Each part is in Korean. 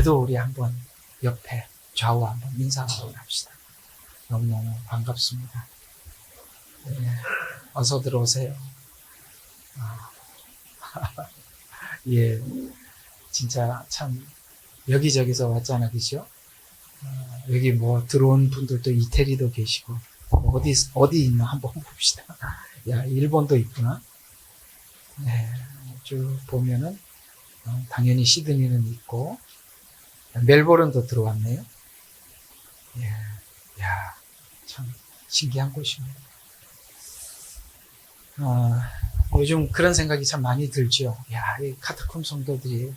그래도 우리 한번 옆에 좌우 한번 인사 한번 합시다. 너무너무 반갑습니다. 네, 어서 들어오세요. 예, 진짜 참 여기저기서 왔잖아, 그죠? 여기 뭐 들어온 분들도 이태리도 계시고 어디 있나 한번 봅시다. 야, 일본도 있구나. 네, 쭉 보면은 당연히 시드니는 있고 멜버른도 들어왔네요. 예, 야, 참 신기한 곳입니다. 요즘 그런 생각이 참 많이 들죠. 야, 이 카타콤 성도들이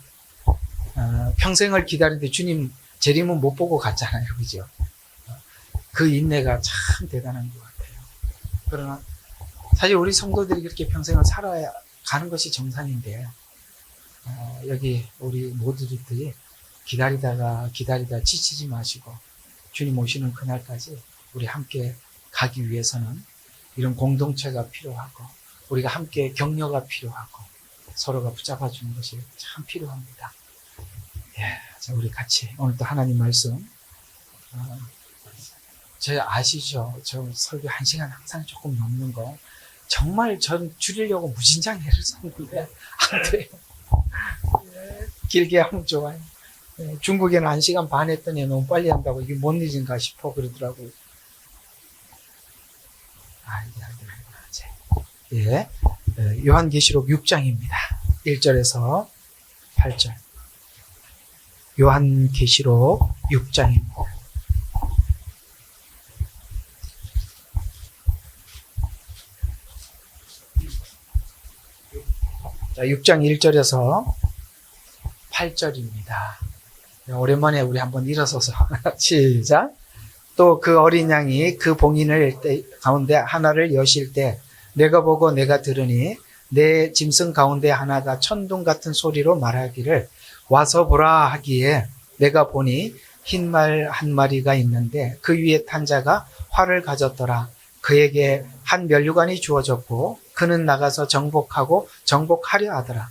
평생을 기다리는데 주님 재림은 못 보고 갔잖아요, 그죠? 그 인내가 참 대단한 것 같아요. 그러나 사실 우리 성도들이 그렇게 평생을 살아야 가는 것이 정상인데 여기 우리 모두들이 기다리다 지치지 마시고 주님 오시는 그날까지 우리 함께 가기 위해서는 이런 공동체가 필요하고 우리가 함께 격려가 필요하고 서로가 붙잡아 주는 것이 참 필요합니다. 예, 자, 우리 같이 오늘 또 하나님 말씀 저 아시죠? 저 설교 1시간 항상 조금 넘는 거 정말 전 줄이려고 무진장 애를 썼는데 안 돼요. 예, 길게 하면 좋아요. 예, 중국에는 1시간 반 했더니 너무 빨리 한다고 이게 뭔 일인가 싶어 그러더라고요. 예, 요한계시록 6장입니다. 1절에서 8절. 요한계시록 6장입니다. 자, 6장 1절에서 8절입니다. 오랜만에 우리 한번 일어서서 시작. 또 그 어린 양이 그 봉인을 가운데 하나를 여실 때 내가 보고 내가 들으니 내 짐승 가운데 하나가 천둥 같은 소리로 말하기를 와서 보라 하기에 내가 보니 흰 말 한 마리가 있는데 그 위에 탄 자가 활을 가졌더라. 그에게 한 면류관이 주어졌고 그는 나가서 정복하고 정복하려 하더라.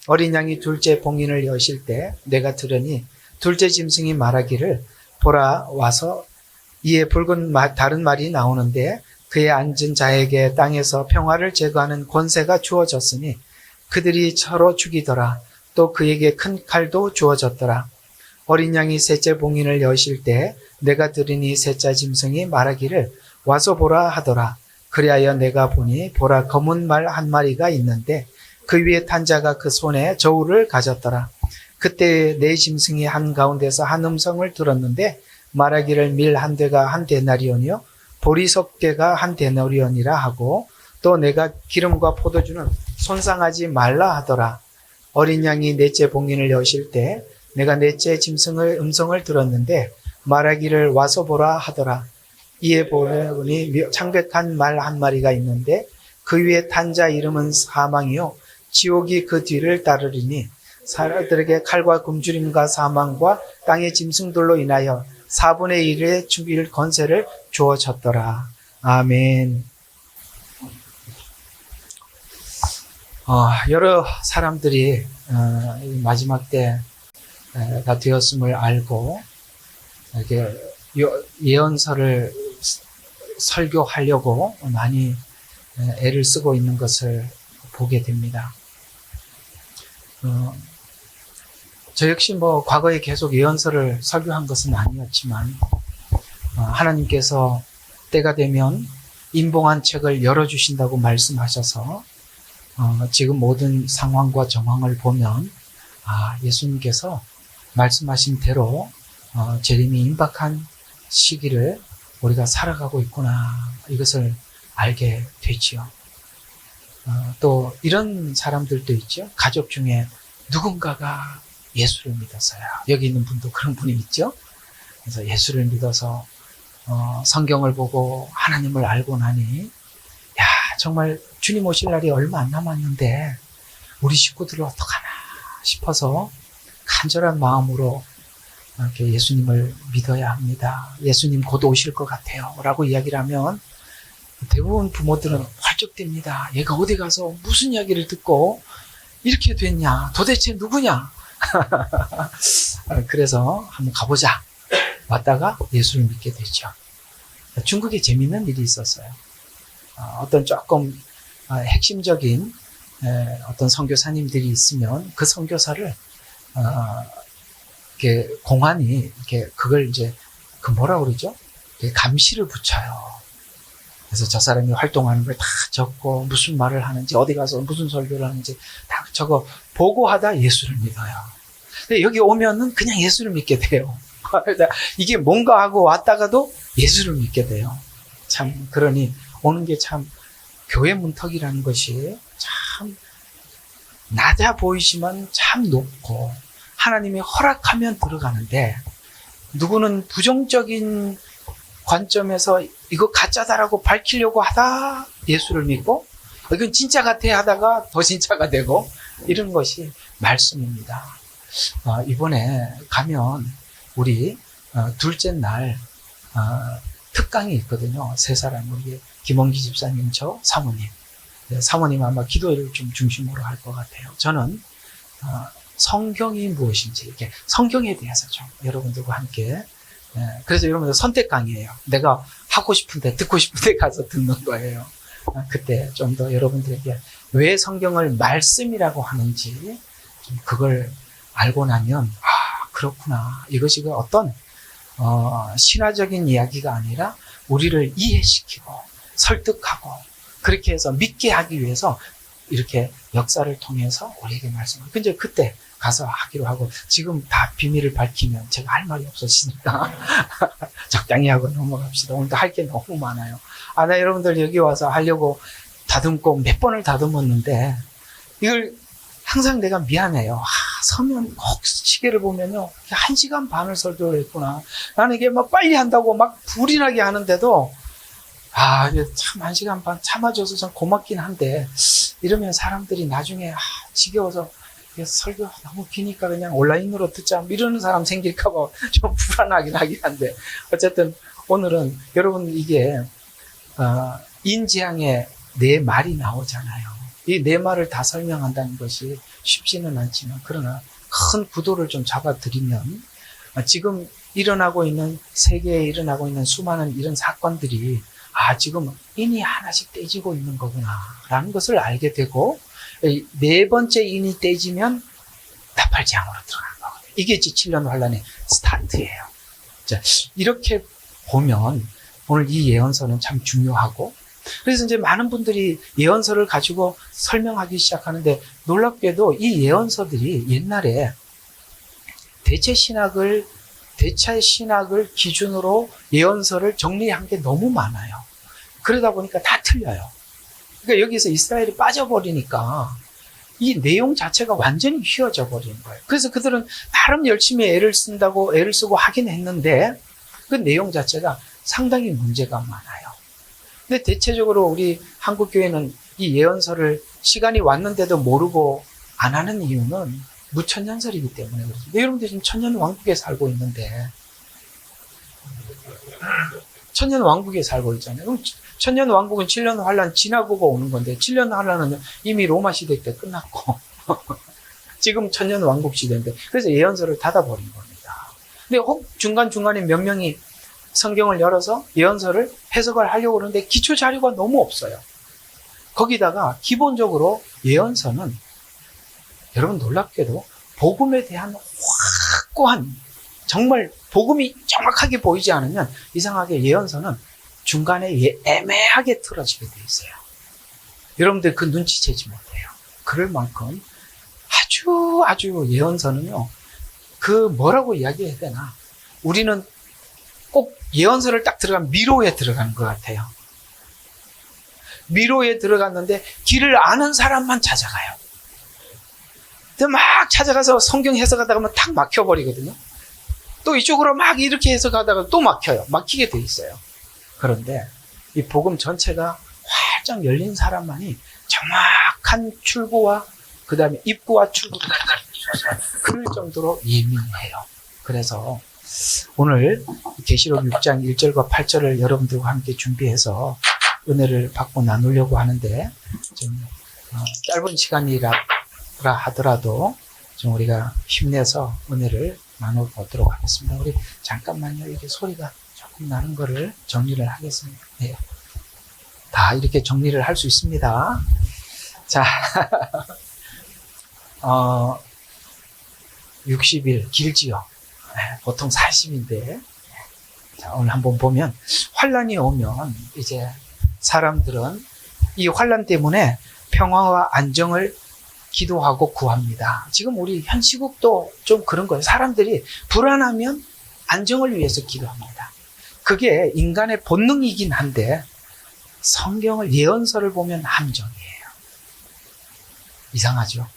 어린 양이 둘째 봉인을 여실 때 내가 들으니 둘째 짐승이 말하기를 보라 와서 이에 붉은 다른 말이 나오는데 그의 앉은 자에게 땅에서 평화를 제거하는 권세가 주어졌으니 그들이 서로 죽이더라. 또 그에게 큰 칼도 주어졌더라. 어린 양이 셋째 봉인을 여실 때 내가 들으니 셋째 짐승이 말하기를 와서 보라 하더라. 그리하여 내가 보니 보라 검은 말 한 마리가 있는데 그 위에 탄 자가 그 손에 저울을 가졌더라. 그때 네 짐승이 한가운데서 한 음성을 들었는데 말하기를 밀 한 대가 한 데나리온이요 보리 석 개가 한 데나리온이라 하고 또 내가 기름과 포도주는 손상하지 말라 하더라. 어린 양이 넷째 봉인을 여실 때 내가 넷째 짐승의 음성을 들었는데 말하기를 와서 보라 하더라. 이에 보니 창백한 말 한 마리가 있는데 그 위에 탄 자 이름은 사망이요 지옥이 그 뒤를 따르리니 사람들에게 칼과 굶주림과 사망과 땅의 짐승들로 인하여 4분의 1의 죽일 권세를 주어졌더라. 아멘. 여러 사람들이 마지막 때가 되었음을 알고 이렇게 예언서를 설교하려고 많이 애를 쓰고 있는 것을 보게 됩니다. 저 역시 뭐 과거에 계속 예언서를 설교한 것은 아니었지만 하나님께서 때가 되면 임봉한 책을 열어주신다고 말씀하셔서 지금 모든 상황과 정황을 보면 예수님께서 말씀하신 대로 재림이 임박한 시기를 우리가 살아가고 있구나 이것을 알게 되지요. 또 이런 사람들도 있죠. 가족 중에 누군가가 예수를 믿었어요. 여기 있는 분도 그런 분이 있죠. 그래서 예수를 믿어서 성경을 보고 하나님을 알고 나니 정말 주님 오실 날이 얼마 안 남았는데 우리 식구들을 어떡하나 싶어서 간절한 마음으로 이렇게 예수님을 믿어야 합니다. 예수님 곧 오실 것 같아요 라고 이야기를 하면 대부분 부모들은 펄쩍댑니다. 얘가 어디 가서 무슨 이야기를 듣고 이렇게 됐냐, 도대체 누구냐, 그래서 한번 가보자. 왔다가 예수를 믿게 되죠. 중국에 재밌는 일이 있었어요. 어떤 조금 핵심적인 어떤 선교사님들이 있으면 그 선교사를 이렇게 공안이 이렇게 그걸 이제 그 뭐라 그러죠? 감시를 붙여요. 그래서 저 사람이 활동하는 걸 다 적고 무슨 말을 하는지 어디 가서 무슨 설교를 하는지 다 적어 보고하다 예수를 믿어요. 근데 여기 오면은 그냥 예수를 믿게 돼요. 이게 뭔가 하고 왔다가도 예수를 믿게 돼요. 참 그러니 오는 게 참 교회 문턱이라는 것이 참 낮아 보이지만 참 높고 하나님이 허락하면 들어가는데 누구는 부정적인 관점에서 이거 가짜다라고 밝히려고 하다 예수를 믿고 이건 진짜 같아 하다가 더 진짜가 되고 이런 것이 말씀입니다. 이번에 가면 우리 둘째 날 특강이 있거든요. 세 사람 우리 김원기 집사님 저 사모님 사모님 아마 기도를 좀 중심으로 할 것 같아요. 저는 성경이 무엇인지 이렇게 성경에 대해서 좀 여러분들과 함께 그래서 여러분들 선택 강의예요. 내가 하고 싶은데 듣고 싶은데 가서 듣는 거예요. 그때 좀 더 여러분들에게 왜 성경을 말씀이라고 하는지 좀 그걸 알고 나면 그렇구나. 이것이 어떤 신화적인 이야기가 아니라 우리를 이해시키고 설득하고 그렇게 해서 믿게 하기 위해서 이렇게 역사를 통해서 우리에게 말씀을. 근데 그때 가서 하기로 하고 지금 다 비밀을 밝히면 제가 할 말이 없어지니까 적당히 하고 넘어갑시다. 오늘도 할 게 너무 많아요. 나 여러분들 여기 와서 하려고 다듬고 몇 번을 다듬었는데 이걸 항상 내가 미안해요. 서면 꼭 시계를 보면요. 1시간 반을 설교를 했구나. 나는 이게 막 빨리 한다고 막 불이 나게 하는데도 참 1시간 반 참아줘서 참 고맙긴 한데 이러면 사람들이 나중에 지겨워서 설교 너무 기니까 그냥 온라인으로 듣자 이러는 사람 생길까봐 좀 불안하긴 하긴 한데 어쨌든 오늘은 여러분 이게 인지향에 네 말이 나오잖아요. 이 네 말을 다 설명한다는 것이 쉽지는 않지만 그러나 큰 구도를 좀 잡아드리면 지금 일어나고 있는 세계에 일어나고 있는 수많은 이런 사건들이 지금 인이 하나씩 떼지고 있는 거구나 라는 것을 알게 되고 네 번째 인이 떼지면 나팔지향으로 들어가는 거거든요. 이게 7년 환란의 스타트예요. 자, 이렇게 보면 오늘 이 예언서는 참 중요하고 그래서 이제 많은 분들이 예언서를 가지고 설명하기 시작하는데 놀랍게도 이 예언서들이 옛날에 대체 신학을 기준으로 예언서를 정리한 게 너무 많아요. 그러다 보니까 다 틀려요. 그러니까 여기서 이스라엘이 빠져버리니까 이 내용 자체가 완전히 휘어져 버리는 거예요. 그래서 그들은 나름 열심히 애를 쓰고 하긴 했는데 그 내용 자체가 상당히 문제가 많아요. 근데 대체적으로 우리 한국교회는 이 예언서를 시간이 왔는데도 모르고 안 하는 이유는 무천년설이기 때문에 그렇습니다. 여러분들 지금 천년왕국에 살고 있는데 천년왕국에 살고 있잖아요. 그럼 천년왕국은 7년 환란 지나고 오는 건데 7년 환란은 이미 로마 시대 때 끝났고 지금 천년왕국 시대인데 그래서 예언서를 닫아버린 겁니다. 근데 혹 중간중간에 몇 명이 성경을 열어서 예언서를 해석을 하려고 그러는데 기초 자료가 너무 없어요. 거기다가 기본적으로 예언서는 여러분 놀랍게도 복음에 대한 확고한 정말 복음이 정확하게 보이지 않으면 이상하게 예언서는 중간에 애매하게 틀어지게 돼 있어요. 여러분들 그 눈치채지 못해요. 그럴 만큼 아주 예언서는요. 그 뭐라고 이야기해야 되나? 우리는 꼭 예언서를 딱 들어가면 미로에 들어가는 것 같아요. 미로에 들어갔는데 길을 아는 사람만 찾아가요. 근데 막 찾아가서 성경 해석하다가 하면 탁 막혀버리거든요. 또 이쪽으로 막 이렇게 해석하다가 또 막혀요. 막히게 돼 있어요. 그런데 이 복음 전체가 활짝 열린 사람만이 정확한 출구와 그 다음에 입구와 출구를 그럴 정도로 예민해요. 그래서 오늘 계시록 6장 1절과 8절을 여러분들과 함께 준비해서 은혜를 받고 나누려고 하는데 좀 짧은 시간이라 하더라도 좀 우리가 힘내서 은혜를 나눠보도록 하겠습니다. 우리 잠깐만요. 이렇게 소리가 조금 나는 거를 정리를 하겠습니다. 네. 다 이렇게 정리를 할 수 있습니다. 자, 60일 길지요. 보통 40인데. 자, 오늘 한번 보면 환란이 오면 이제 사람들은 이 환란 때문에 평화와 안정을 기도하고 구합니다. 지금 우리 현 시국도 좀 그런 거예요. 사람들이 불안하면 안정을 위해서 기도합니다. 그게 인간의 본능이긴 한데 성경을 예언서를 보면 함정이에요. 이상하죠?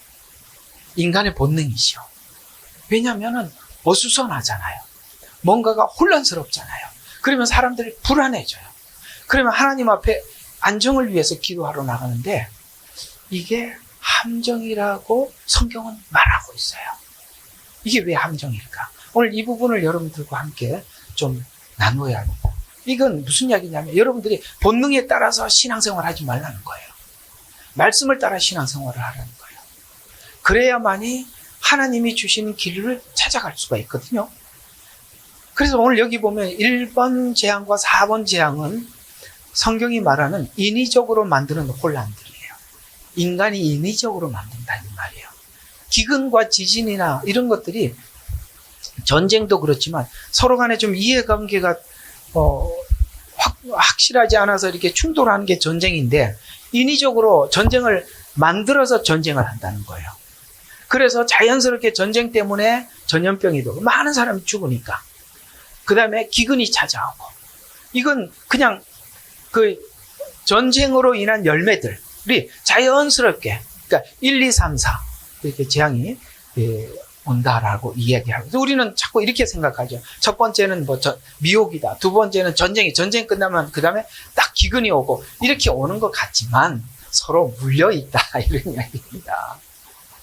인간의 본능이죠. 왜냐하면 어수선하잖아요. 뭔가가 혼란스럽잖아요. 그러면 사람들이 불안해져요. 그러면 하나님 앞에 안정을 위해서 기도하러 나가는데 이게 함정이라고 성경은 말하고 있어요. 이게 왜 함정일까? 오늘 이 부분을 여러분들과 함께 좀 나누어야 합니다. 이건 무슨 이야기냐면 여러분들이 본능에 따라서 신앙생활 하지 말라는 거예요. 말씀을 따라 신앙생활을 하라는 거예요. 그래야만이 하나님이 주시는 길을 찾아갈 수가 있거든요. 그래서 오늘 여기 보면 1번 재앙과 4번 재앙은 성경이 말하는 인위적으로 만드는 혼란들이에요. 인간이 인위적으로 만든다는 말이에요. 기근과 지진이나 이런 것들이 전쟁도 그렇지만 서로 간에 좀 이해관계가 확실하지 않아서 이렇게 충돌하는 게 전쟁인데 인위적으로 전쟁을 만들어서 전쟁을 한다는 거예요. 그래서 자연스럽게 전쟁 때문에 전염병이 되고 많은 사람이 죽으니까 그 다음에 기근이 찾아오고 이건 그냥 그 전쟁으로 인한 열매들이 자연스럽게 그러니까 1, 2, 3, 4 이렇게 재앙이 온다라고 이야기하고 우리는 자꾸 이렇게 생각하죠. 첫 번째는 미혹이다. 두 번째는 전쟁 끝나면 그 다음에 딱 기근이 오고 이렇게 오는 것 같지만 서로 물려있다 이런 이야기입니다.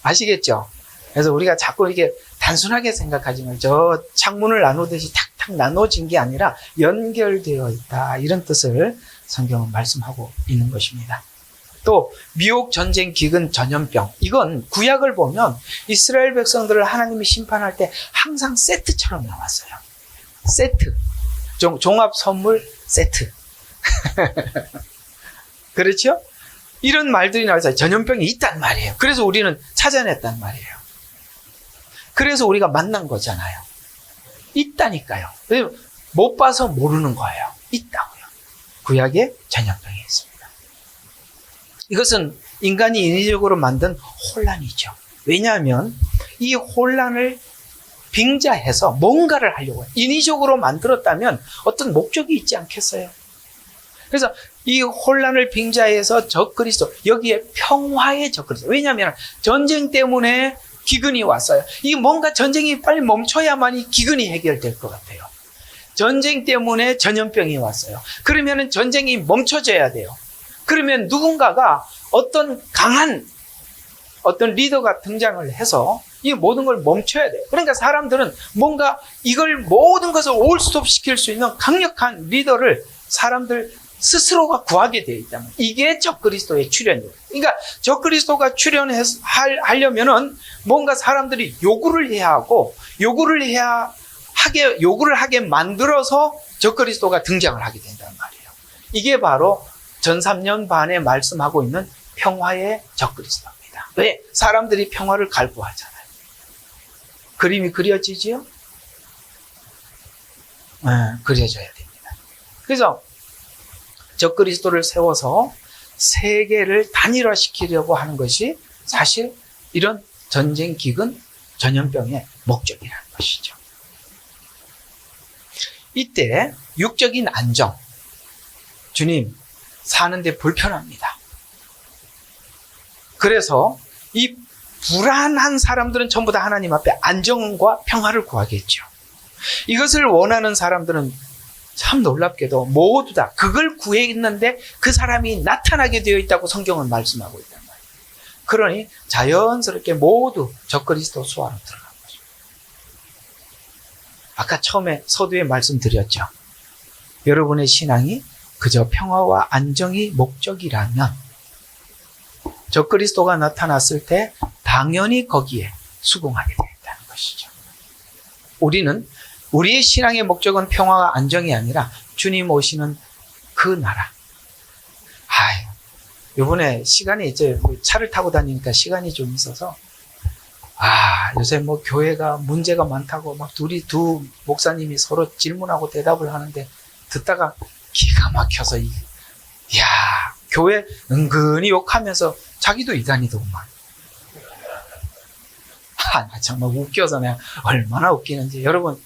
아시겠죠? 그래서 우리가 자꾸 이렇게 단순하게 생각하지만 저 창문을 나누듯이 탁탁 나눠진 게 아니라 연결되어 있다 이런 뜻을 성경은 말씀하고 있는 것입니다. 또 미혹, 전쟁, 기근, 전염병 이건 구약을 보면 이스라엘 백성들을 하나님이 심판할 때 항상 세트처럼 나왔어요. 세트, 종합 선물 세트. 그렇죠? 이런 말들이 나와서 전염병이 있단 말이에요. 그래서 우리는 찾아냈단 말이에요. 그래서 우리가 만난 거잖아요. 있다니까요. 못 봐서 모르는 거예요. 있다고요. 구약에 전염병이 있습니다. 이것은 인간이 인위적으로 만든 혼란이죠. 왜냐하면 이 혼란을 빙자해서 뭔가를 하려고 해요. 인위적으로 만들었다면 어떤 목적이 있지 않겠어요? 그래서 이 혼란을 빙자해서 적그리스도, 여기에 평화의 적그리스도. 왜냐하면 전쟁 때문에 기근이 왔어요. 이 뭔가 전쟁이 빨리 멈춰야만이 기근이 해결될 것 같아요. 전쟁 때문에 전염병이 왔어요. 그러면 전쟁이 멈춰져야 돼요. 그러면 누군가가 어떤 강한 어떤 리더가 등장을 해서 이 모든 걸 멈춰야 돼요. 그러니까 사람들은 뭔가 이걸 모든 것을 올스톱 시킬 수 있는 강력한 리더를 사람들 스스로가 구하게 되어 있다면 이게 적그리스도의 출현이에요. 그러니까 적그리스도가 출현하려면은 뭔가 사람들이 요구를 해야 하고 요구를 하게 만들어서 적그리스도가 등장을 하게 된단 말이에요. 이게 바로 전 3년 반에 말씀하고 있는 평화의 적그리스도입니다. 왜? 사람들이 평화를 갈구하잖아요. 그림이 그려지지요? 네, 그려져야 됩니다. 그래서 적그리스도를 세워서 세계를 단일화시키려고 하는 것이 사실 이런 전쟁, 기근, 전염병의 목적이라는 것이죠. 이때 육적인 안정, 주님 사는데 불편합니다. 그래서 이 불안한 사람들은 전부 다 하나님 앞에 안정과 평화를 구하겠죠. 이것을 원하는 사람들은 참 놀랍게도 모두 다 그걸 구했는데 그 사람이 나타나게 되어 있다고 성경은 말씀하고 있단 말이에요. 그러니 자연스럽게 모두 적그리스도 수하로 들어간 거죠. 아까 처음에 서두에 말씀드렸죠. 여러분의 신앙이 그저 평화와 안정이 목적이라면 적그리스도가 나타났을 때 당연히 거기에 수긍하게 되었다는 것이죠. 우리의 신앙의 목적은 평화와 안정이 아니라 주님 오시는 그 나라. 이번에 시간이 이제 차를 타고 다니니까 시간이 좀 있어서 요새 뭐 교회가 문제가 많다고 막 두 목사님이 서로 질문하고 대답을 하는데 듣다가 기가 막혀서 교회 은근히 욕하면서 자기도 이단이더구만. 나 정말 웃겨서 내가 얼마나 웃기는지. 여러분,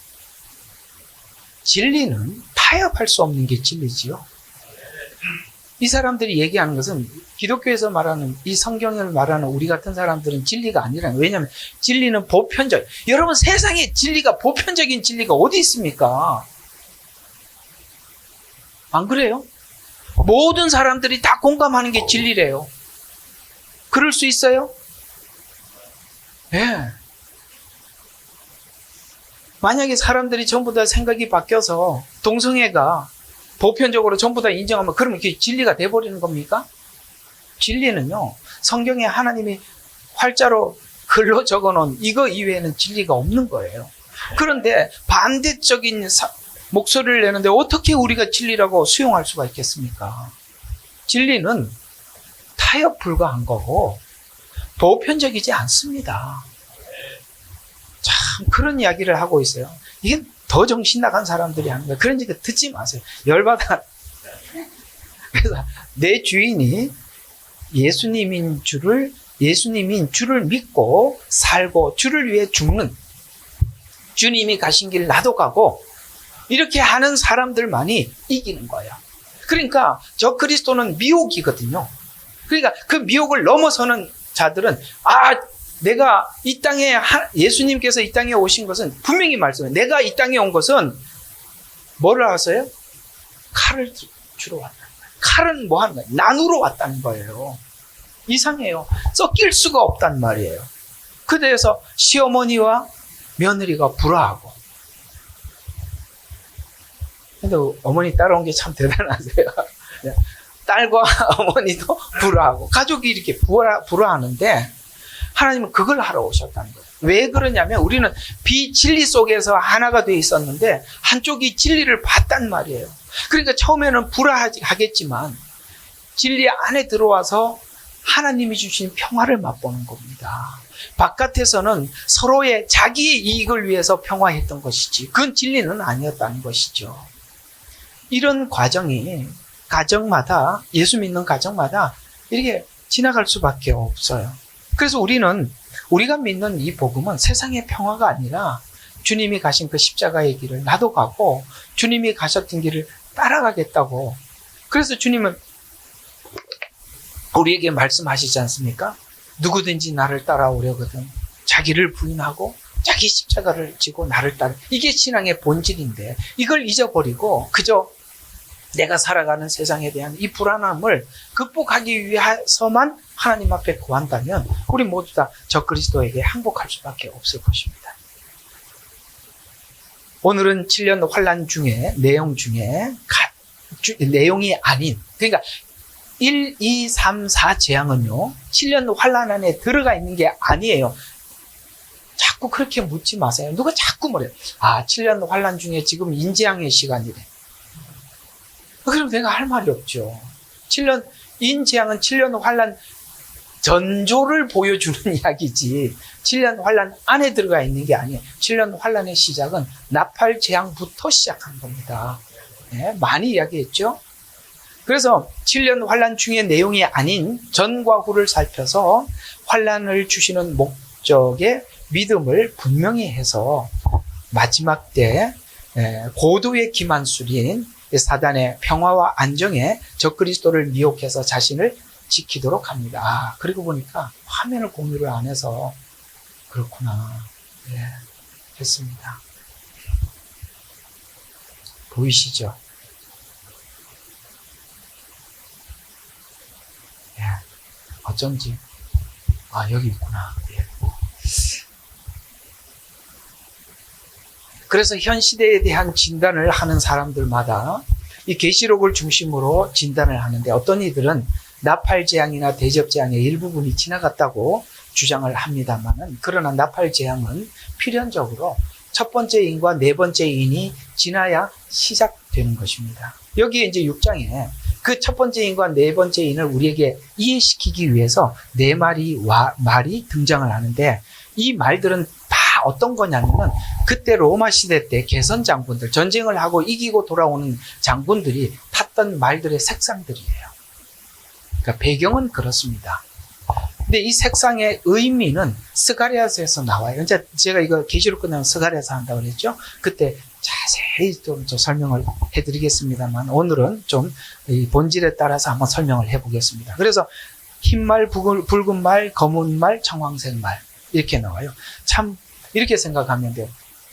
진리는 타협할 수 없는 게 진리지요. 이 사람들이 얘기하는 것은 기독교에서 말하는 이 성경을 말하는 우리 같은 사람들은 진리가 아니라는 거예요. 왜냐하면 진리는 보편적. 여러분, 세상에 진리가 보편적인 진리가 어디 있습니까? 안 그래요? 모든 사람들이 다 공감하는 게 진리래요. 그럴 수 있어요? 예. 만약에 사람들이 전부 다 생각이 바뀌어서 동성애가 보편적으로 전부 다 인정하면 그러면 그게 진리가 돼버리는 겁니까? 진리는요, 성경에 하나님이 활자로 글로 적어놓은 이거 이외에는 진리가 없는 거예요. 그런데 반대적인 목소리를 내는데 어떻게 우리가 진리라고 수용할 수가 있겠습니까? 진리는 타협 불가한 거고 보편적이지 않습니다. 참 그런 이야기를 하고 있어요. 이게 더 정신 나간 사람들이 하는 거예요. 그런 얘기 듣지 마세요. 열받아. 그래서 내 주인이 예수님인 줄을 믿고 살고 주를 위해 죽는, 주님이 가신 길 나도 가고 이렇게 하는 사람들만이 이기는 거예요. 그러니까 저 그리스도는 미혹이거든요. 그러니까 그 미혹을 넘어서는 자들은 내가 이 땅에 예수님께서 이 땅에 오신 것은 분명히 말씀해요. 내가 이 땅에 온 것은 뭐를 하세요? 칼을 주러 왔다는 거예요. 칼은 뭐 하는 거예요? 나누러 왔다는 거예요. 이상해요. 섞일 수가 없단 말이에요. 그래서 시어머니와 며느리가 불화하고. 근데 어머니 따라온 게 참 대단하세요. 딸과 어머니도 불화하고 가족이 이렇게 불화하는데 하나님은 그걸 하러 오셨다는 거예요. 왜 그러냐면 우리는 비진리 속에서 하나가 돼 있었는데 한쪽이 진리를 봤단 말이에요. 그러니까 처음에는 불화하겠지만 진리 안에 들어와서 하나님이 주신 평화를 맛보는 겁니다. 바깥에서는 서로의 자기의 이익을 위해서 평화했던 것이지 그건 진리는 아니었다는 것이죠. 이런 과정이 가정마다, 예수 믿는 가정마다 이렇게 지나갈 수밖에 없어요. 그래서 우리가 믿는 이 복음은 세상의 평화가 아니라 주님이 가신 그 십자가의 길을 나도 가고 주님이 가셨던 길을 따라가겠다고. 그래서 주님은 우리에게 말씀하시지 않습니까? 누구든지 나를 따라오려거든 자기를 부인하고 자기 십자가를 지고 나를 따라. 이게 신앙의 본질인데 이걸 잊어버리고 그저 내가 살아가는 세상에 대한 이 불안함을 극복하기 위해서만 하나님 앞에 구한다면 우리 모두 다 저 그리스도에게 항복할 수밖에 없을 것입니다. 오늘은 7년 환난 중에 내용이 아닌, 그러니까 1, 2, 3, 4 재앙은요 7년 환난 안에 들어가 있는 게 아니에요. 자꾸 그렇게 묻지 마세요. 누가 자꾸 뭐래요. 7년 환난 중에 지금 인재앙의 시간이래. 그럼 내가 할 말이 없죠. 인재앙은 7년 환난 전조를 보여주는 이야기지 7년 환난 안에 들어가 있는 게 아니에요. 7년 환난의 시작은 나팔 재앙부터 시작한 겁니다. 네, 많이 이야기했죠. 그래서 7년 환난 중의 내용이 아닌 전과 후를 살펴서 환난을 주시는 목적의 믿음을 분명히 해서 마지막 때 고도의 기만술인 사단의 평화와 안정에 적그리스도를 미혹해서 자신을 지키도록 합니다. 그리고 보니까 화면을 공유를 안 해서 그렇구나. 네, 됐습니다. 보이시죠? 예, 어쩐지 여기 있구나. 예. 그래서 현 시대에 대한 진단을 하는 사람들마다 이 계시록을 중심으로 진단을 하는데 어떤 이들은 나팔 재앙이나 대접 재앙의 일부분이 지나갔다고 주장을 합니다만은, 그러나 나팔 재앙은 필연적으로 첫 번째 인과 네 번째 인이 지나야 시작되는 것입니다. 여기에 이제 6장에 그 첫 번째 인과 네 번째 인을 우리에게 이해시키기 위해서 네 말이 등장을 하는데, 이 말들은 다 어떤 거냐면은 그때 로마 시대 때 개선 장군들, 전쟁을 하고 이기고 돌아오는 장군들이 탔던 말들의 색상들이에요. 그러니까 배경은 그렇습니다. 근데 이 색상의 의미는 스가랴서에서 나와요. 이제 제가 이거 계시록 끝나면 스가랴서 한다고 그랬죠. 그때 자세히 좀 설명을 해드리겠습니다만, 오늘은 좀 이 본질에 따라서 한번 설명을 해보겠습니다. 그래서 흰 말, 붉은 말, 검은 말, 청황색 말, 이렇게 나와요. 참 이렇게 생각하면 돼요.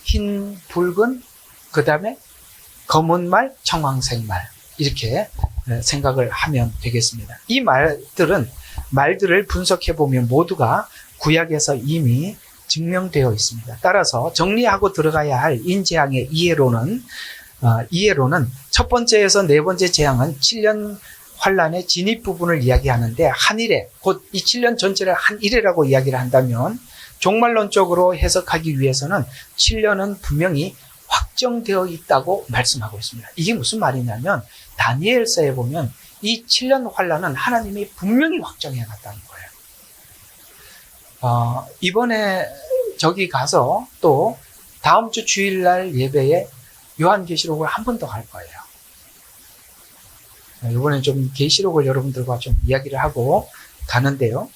흰, 붉은, 그 다음에 검은 말, 청황색 말, 이렇게 생각을 하면 되겠습니다. 이 말들을 분석해 보면 모두가 구약에서 이미 증명되어 있습니다. 따라서 정리하고 들어가야 할 인재앙의 이해로는 첫 번째에서 네 번째 재앙은 7년 환란의 진입 부분을 이야기하는데, 한일에, 곧 이 7년 전체를 한일이라고 이야기를 한다면, 종말론적으로 해석하기 위해서는 7년은 분명히 확정되어 있다고 말씀하고 있습니다. 이게 무슨 말이냐면, 다니엘서에 보면 이 7년 환란은 하나님이 분명히 확정해 놨다는 거예요. 이번에 저기 가서 또 다음 주 주일날 예배에 요한계시록을 한 번 더 할 거예요. 이번엔 좀 계시록을 여러분들과 좀 이야기를 하고 가는데요.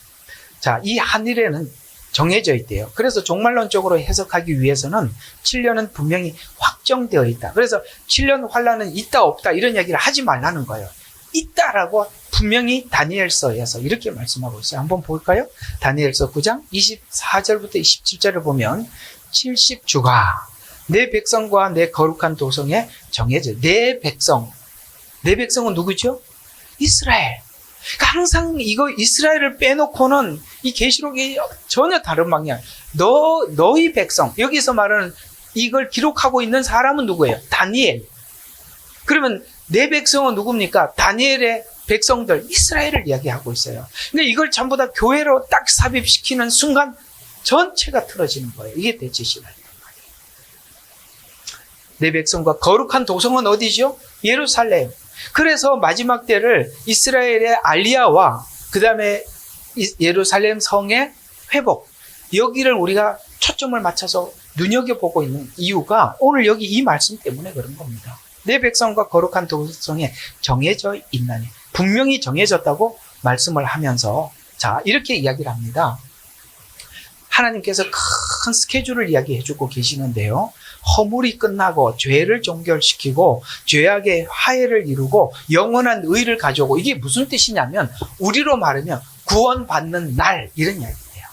자, 이 한일에는 정해져 있대요. 그래서 종말론적으로 해석하기 위해서는 7년은 분명히 확정되어 있다. 그래서 7년 환란은 있다 없다 이런 이야기를 하지 말라는 거예요. 있다라고 분명히 다니엘서에서 이렇게 말씀하고 있어요. 한번 볼까요? 다니엘서 9장 24절부터 27절을 보면, 70주가 내 백성과 내 거룩한 도성에 정해져. 내 백성은 누구죠? 이스라엘. 그러니까 항상 이거 이스라엘을 빼놓고는 이 계시록이 전혀 다른 방향. 너희 백성, 여기서 말하는 이걸 기록하고 있는 사람은 누구예요? 다니엘. 그러면 내 백성은 누굽니까? 다니엘의 백성들, 이스라엘을 이야기하고 있어요. 근데 이걸 전부 다 교회로 딱 삽입시키는 순간 전체가 틀어지는 거예요. 이게 대체 시간이에요. 내 백성과 거룩한 도성은 어디죠? 예루살렘. 그래서 마지막 때를 이스라엘의 알리야와 그 다음에 예루살렘 성의 회복, 여기를 우리가 초점을 맞춰서 눈여겨보고 있는 이유가 오늘 여기 이 말씀 때문에 그런 겁니다. 내 백성과 거룩한 도성에 정해져 있나니, 분명히 정해졌다고 말씀을 하면서, 자, 이렇게 이야기를 합니다. 하나님께서 큰 스케줄을 이야기해주고 계시는데요. 허물이 끝나고 죄를 종결시키고 죄악의 화해를 이루고 영원한 의를 가져오고, 이게 무슨 뜻이냐면 우리로 말하면 구원받는 날, 이런 이야기예요.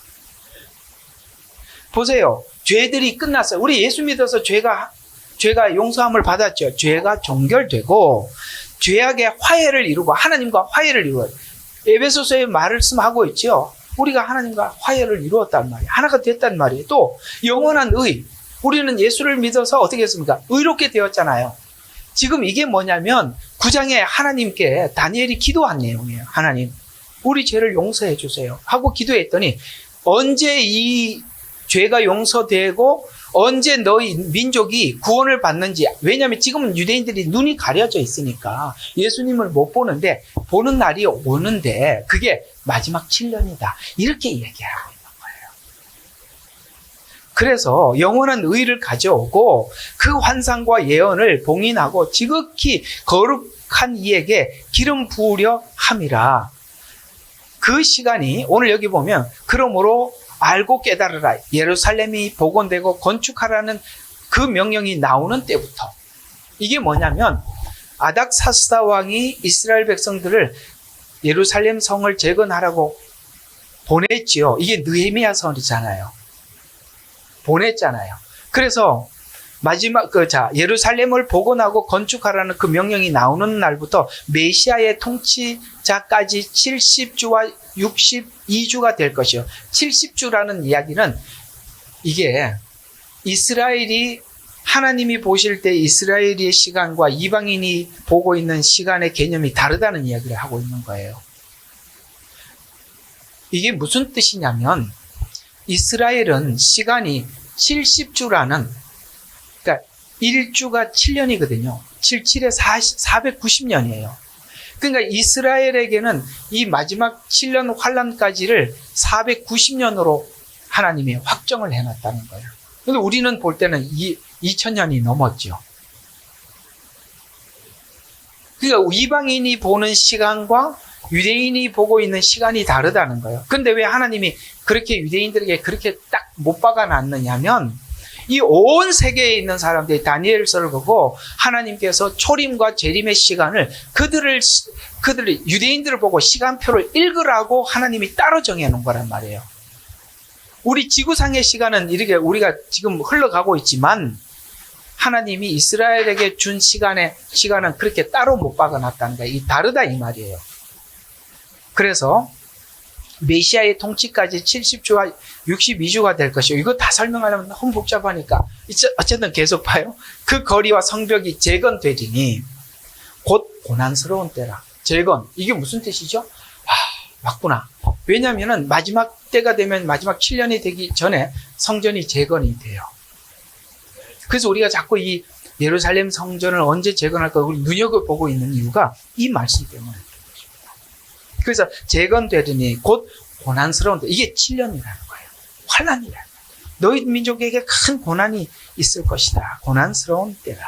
보세요. 죄들이 끝났어요. 우리 예수 믿어서 죄가 용서함을 받았죠. 죄가 종결되고 죄악의 화해를 이루고 하나님과 화해를 이루어요. 에베소서에 말씀하고 있죠. 우리가 하나님과 화해를 이루었단 말이에요. 하나가 됐단 말이에요. 또 영원한 의, 우리는 예수를 믿어서 어떻게 했습니까? 의롭게 되었잖아요. 지금 이게 뭐냐면 9장에 하나님께 다니엘이 기도한 내용이에요. 하나님, 우리 죄를 용서해 주세요 하고 기도했더니, 언제 이 죄가 용서되고 언제 너희 민족이 구원을 받는지, 왜냐하면 지금은 유대인들이 눈이 가려져 있으니까 예수님을 못 보는데, 보는 날이 오는데 그게 마지막 7년이다, 이렇게 얘기하고 있는 거예요. 그래서 영원한 의를 가져오고 그 환상과 예언을 봉인하고 지극히 거룩한 이에게 기름 부으려 함이라. 그 시간이 오늘 여기 보면, 그러므로 알고 깨달으라, 예루살렘이 복원되고 건축하라는 그 명령이 나오는 때부터, 이게 뭐냐면 아닥사스다 왕이 이스라엘 백성들을 예루살렘 성을 재건하라고 보냈지요. 이게 느헤미야서이잖아요. 보냈잖아요. 그래서 마지막 예루살렘을 복원하고 건축하라는 그 명령이 나오는 날부터 메시아의 통치자까지 70주와 62주가 될 것이요. 70주라는 이야기는, 이게 이스라엘이, 하나님이 보실 때 이스라엘의 시간과 이방인이 보고 있는 시간의 개념이 다르다는 이야기를 하고 있는 거예요. 이게 무슨 뜻이냐면, 이스라엘은 시간이 70주라는, 그러니까 1주가 7년이거든요. 77에 490년이에요. 그러니까 이스라엘에게는 이 마지막 7년 환란까지를 490년으로 하나님이 확정을 해놨다는 거예요. 근데 우리는 볼 때는 2000년이 넘었죠. 그러니까 이방인이 보는 시간과 유대인이 보고 있는 시간이 다르다는 거예요. 근데 왜 하나님이 그렇게 유대인들에게 그렇게 딱 못 박아놨느냐면, 이 온 세계에 있는 사람들이 다니엘서를 보고 하나님께서 초림과 재림의 시간을 그들을 유대인들을 보고 시간표를 읽으라고 하나님이 따로 정해놓은 거란 말이에요. 우리 지구상의 시간은 이렇게 우리가 지금 흘러가고 있지만, 하나님이 이스라엘에게 준 시간은 그렇게 따로 못 박아놨다는 거예요. 이 다르다 이 말이에요. 그래서 메시아의 통치까지 70주와 62주가 될 것이요. 이거 다 설명하려면 너무 복잡하니까 어쨌든 계속 봐요. 그 거리와 성벽이 재건되리니 곧 고난스러운 때라. 재건, 이게 무슨 뜻이죠? 맞구나. 왜냐하면 마지막 때가 되면 마지막 7년이 되기 전에 성전이 재건이 돼요. 그래서 우리가 자꾸 이 예루살렘 성전을 언제 재건할까 우리 눈여겨보고 있는 이유가 이 말씀 때문에. 그래서 재건되리니 곧 고난스러운데, 이게 7년이라는 거예요. 환난이라는 거예요. 너희 민족에게 큰 고난이 있을 것이다. 고난스러운 때라.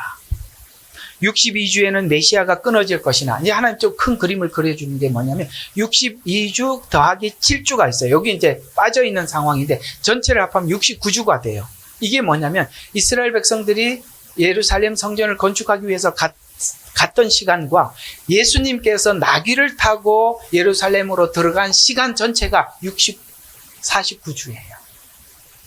62주에는 메시아가 끊어질 것이나, 이제 하나님 좀 큰 그림을 그려주는 게 뭐냐면 62주 더하기 7주가 있어요. 여기 이제 빠져 있는 상황인데 전체를 합하면 69주가 돼요. 이게 뭐냐면 이스라엘 백성들이 예루살렘 성전을 건축하기 위해서 갔던 시간과 예수님께서 나귀를 타고 예루살렘으로 들어간 시간 전체가 49주예요.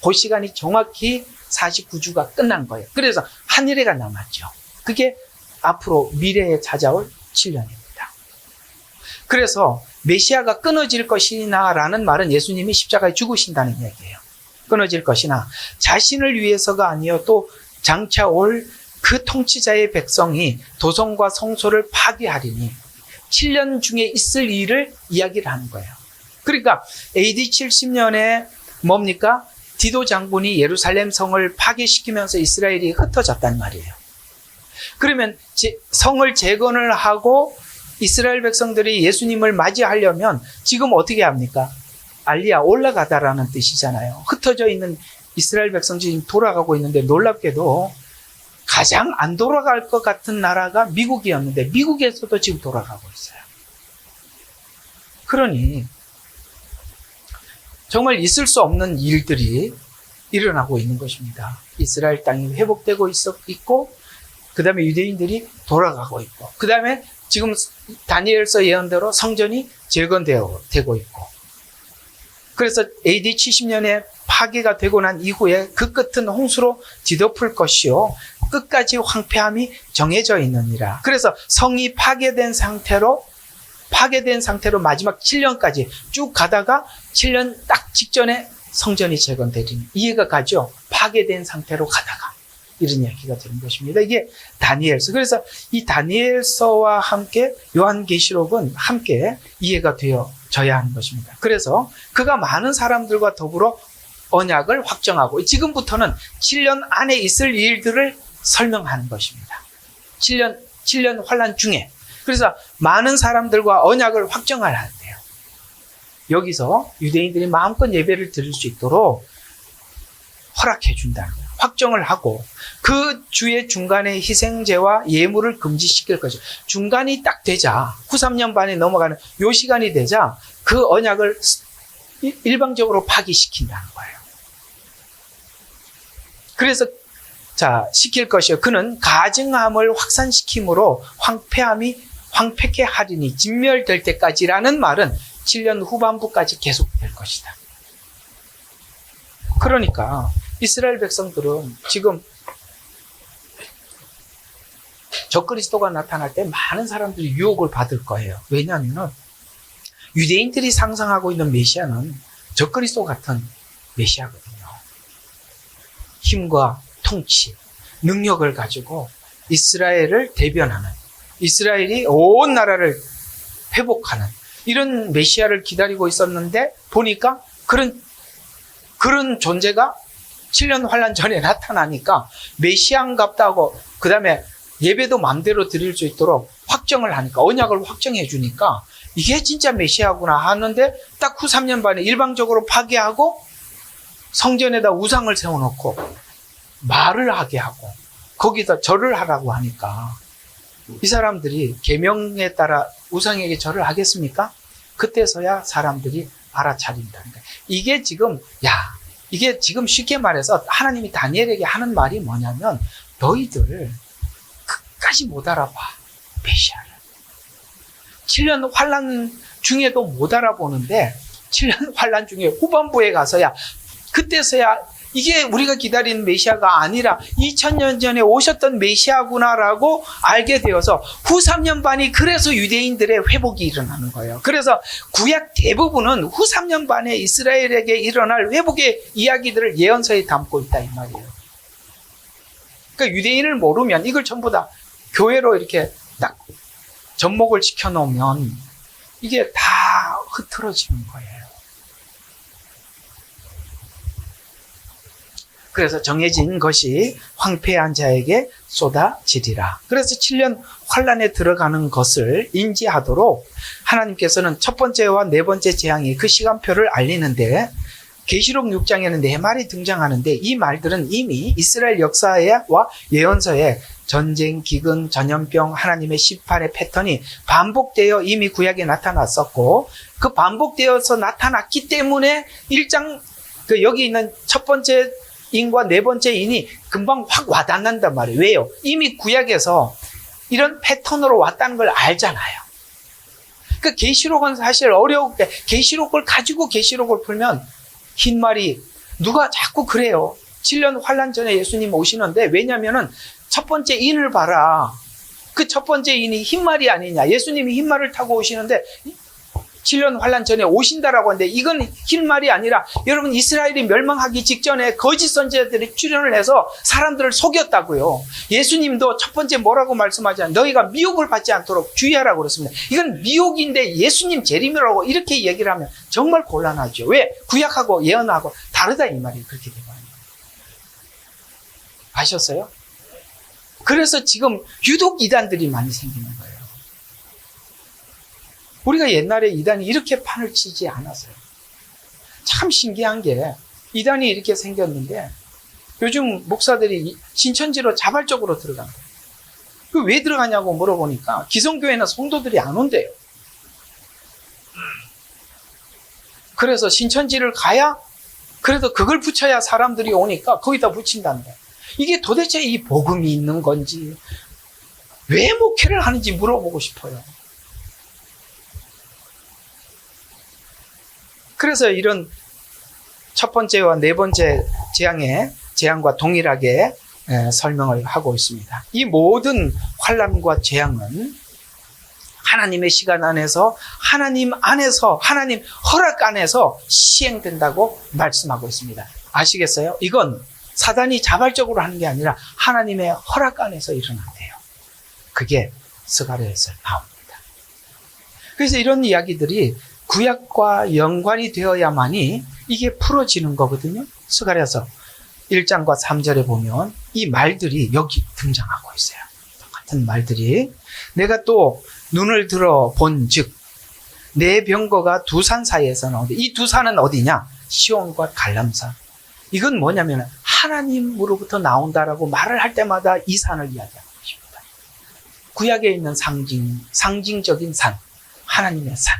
그 시간이 정확히 49주가 끝난 거예요. 그래서 한 해가 남았죠. 그게 앞으로 미래에 찾아올 7년입니다. 그래서 메시아가 끊어질 것이나 라는 말은 예수님이 십자가에 죽으신다는 얘기예요. 끊어질 것이나 자신을 위해서가 아니요 또 장차 올 그 통치자의 백성이 도성과 성소를 파괴하리니 7년 중에 있을 일을 이야기를 하는 거예요. 그러니까 AD 70년에 뭡니까? 디도 장군이 예루살렘 성을 파괴시키면서 이스라엘이 흩어졌단 말이에요. 그러면 성을 재건을 하고 이스라엘 백성들이 예수님을 맞이하려면 지금 어떻게 합니까? 알리야 올라가다라는 뜻이잖아요. 흩어져 있는 이스라엘 백성들이 돌아가고 있는데 놀랍게도 가장 안 돌아갈 것 같은 나라가 미국이었는데 미국에서도 지금 돌아가고 있어요. 그러니 정말 있을 수 없는 일들이 일어나고 있는 것입니다. 이스라엘 땅이 회복되고 있고 그 다음에 유대인들이 돌아가고 있고 그 다음에 지금 다니엘서 예언대로 성전이 재건되고 있고 그래서 AD 70년에 파괴가 되고 난 이후에 그 끝은 홍수로 뒤덮을 것이요 끝까지 황폐함이 정해져 있느니라. 그래서 성이 파괴된 상태로 마지막 7년까지 쭉 가다가 7년 딱 직전에 성전이 재건되리니 이해가 가죠? 파괴된 상태로 가다가 이런 이야기가 되는 것입니다. 이게 다니엘서. 그래서 이 다니엘서와 함께 요한계시록은 함께 이해가 되어져야 하는 것입니다. 그래서 그가 많은 사람들과 더불어 언약을 확정하고 지금부터는 7년 안에 있을 일들을 설명하는 것입니다. 7년 환란 중에. 그래서 많은 사람들과 언약을 확정을 하는데요. 여기서 유대인들이 마음껏 예배를 드릴 수 있도록 허락해 준다는 거예요. 확정을 하고 그 주의 중간에 희생제와 예물을 금지시킬 것이죠. 중간이 딱 되자 93년 반에 넘어가는 요 시간이 되자 그 언약을 일방적으로 파기시킨다는 거예요. 그래서 시킬 것이요. 그는 가증함을 확산시킴으로 황폐케 하리니 진멸될 때까지라는 말은 7년 후반부까지 계속될 것이다. 그러니까 이스라엘 백성들은 지금 적그리스도가 나타날 때 많은 사람들이 유혹을 받을 거예요. 왜냐하면 유대인들이 상상하고 있는 메시아는 적그리스도 같은 메시아거든요. 힘과 통치, 능력을 가지고 이스라엘을 대변하는, 이스라엘이 온 나라를 회복하는 이런 메시아를 기다리고 있었는데 보니까 그런 그런 존재가 7년 환란 전에 나타나니까 메시아인갑다고 그 다음에 예배도 마음대로 드릴 수 있도록 확정을 하니까 언약을 확정해 주니까 이게 진짜 메시아구나 하는데 딱 후 3년 반에 일방적으로 파괴하고 성전에다 우상을 세워놓고 말을 하게 하고 거기다 절을 하라고 하니까 이 사람들이 계명에 따라 우상에게 절을 하겠습니까? 그때서야 사람들이 알아차린다는 거예요. 이게 지금 쉽게 말해서 하나님이 다니엘에게 하는 말이 뭐냐면 너희들 끝까지 못 알아봐. 메시아를. 7년 환란 중에도 못 알아보는데 7년 환란 중에 후반부에 가서야 그때서야 이게 우리가 기다리는 메시아가 아니라 2000년 전에 오셨던 메시아구나라고 알게 되어서 후 3년 반이 그래서 유대인들의 회복이 일어나는 거예요. 그래서 구약 대부분은 후 3년 반에 이스라엘에게 일어날 회복의 이야기들을 예언서에 담고 있다 이 말이에요. 그러니까 유대인을 모르면 이걸 전부 다 교회로 이렇게 딱 접목을 시켜놓으면 이게 다 흐트러지는 거예요. 그래서 정해진 것이 황폐한 자에게 쏟아지리라. 그래서 7년 환란에 들어가는 것을 인지하도록 하나님께서는 첫 번째와 네 번째 재앙이 그 시간표를 알리는데 계시록 6장에는 네 말이 등장하는데 이 말들은 이미 이스라엘 역사와 예언서에 전쟁, 기근, 전염병, 하나님의 심판의 패턴이 반복되어 이미 구약에 나타났었고 그 반복되어서 나타났기 때문에 1장 여기 있는 첫 번째 인과 네 번째 인이 금방 확 와닿는단 말이에요. 왜요? 이미 구약에서 이런 패턴으로 왔다는 걸 알잖아요. 그 계시록은 사실 어려운데 계시록을 가지고 계시록을 풀면 흰말이 누가 자꾸 그래요. 7년 환란 전에 예수님 오시는데 왜냐면은 첫 번째 인을 봐라. 그 첫 번째 인이 흰말이 아니냐. 예수님이 흰말을 타고 오시는데 7년 환란 전에 오신다라고 하는데 이건 흰말이 아니라 여러분 이스라엘이 멸망하기 직전에 거짓 선지자들이 출현을 해서 사람들을 속였다고요. 예수님도 첫 번째 뭐라고 말씀하지 너희가 미혹을 받지 않도록 주의하라고 그랬습니다. 이건 미혹인데 예수님 재림이라고 이렇게 얘기를 하면 정말 곤란하죠. 왜? 구약하고 예언하고 다르다 이 말이 그렇게 되는 거예요. 아셨어요? 그래서 지금 유독 이단들이 많이 생기는 거예요. 우리가 옛날에 이단이 이렇게 판을 치지 않았어요. 참 신기한 게 이단이 이렇게 생겼는데 요즘 목사들이 신천지로 자발적으로 들어간 거예요. 그 왜 들어가냐고 물어보니까 기성교회나 성도들이 안 온대요. 그래서 신천지를 가야 그래도 그걸 붙여야 사람들이 오니까 거기다 붙인다는 거예요. 이게 도대체 이 복음이 있는 건지 왜 목회를 하는지 물어보고 싶어요. 그래서 이런 첫 번째와 네 번째 재앙과 동일하게 설명을 하고 있습니다. 이 모든 환난과 재앙은 하나님의 시간 안에서 하나님 허락 안에서 시행된다고 말씀하고 있습니다. 아시겠어요? 이건 사단이 자발적으로 하는 게 아니라 하나님의 허락 안에서 일어난대요. 그게 스가랴에서 나옵니다. 그래서 이런 이야기들이 구약과 연관이 되어야만이 이게 풀어지는 거거든요. 스가랴서 1장과 3절에 보면 이 말들이 여기 등장하고 있어요. 똑같은 말들이 내가 또 눈을 들어 본즉 내 병거가 두 산 사이에서 나오는데 이 두 산은 어디냐? 시온과 갈람산. 이건 뭐냐면 하나님으로부터 나온다라고 말을 할 때마다 이 산을 이야기하는 것입니다. 구약에 있는 상징적인 산, 하나님의 산.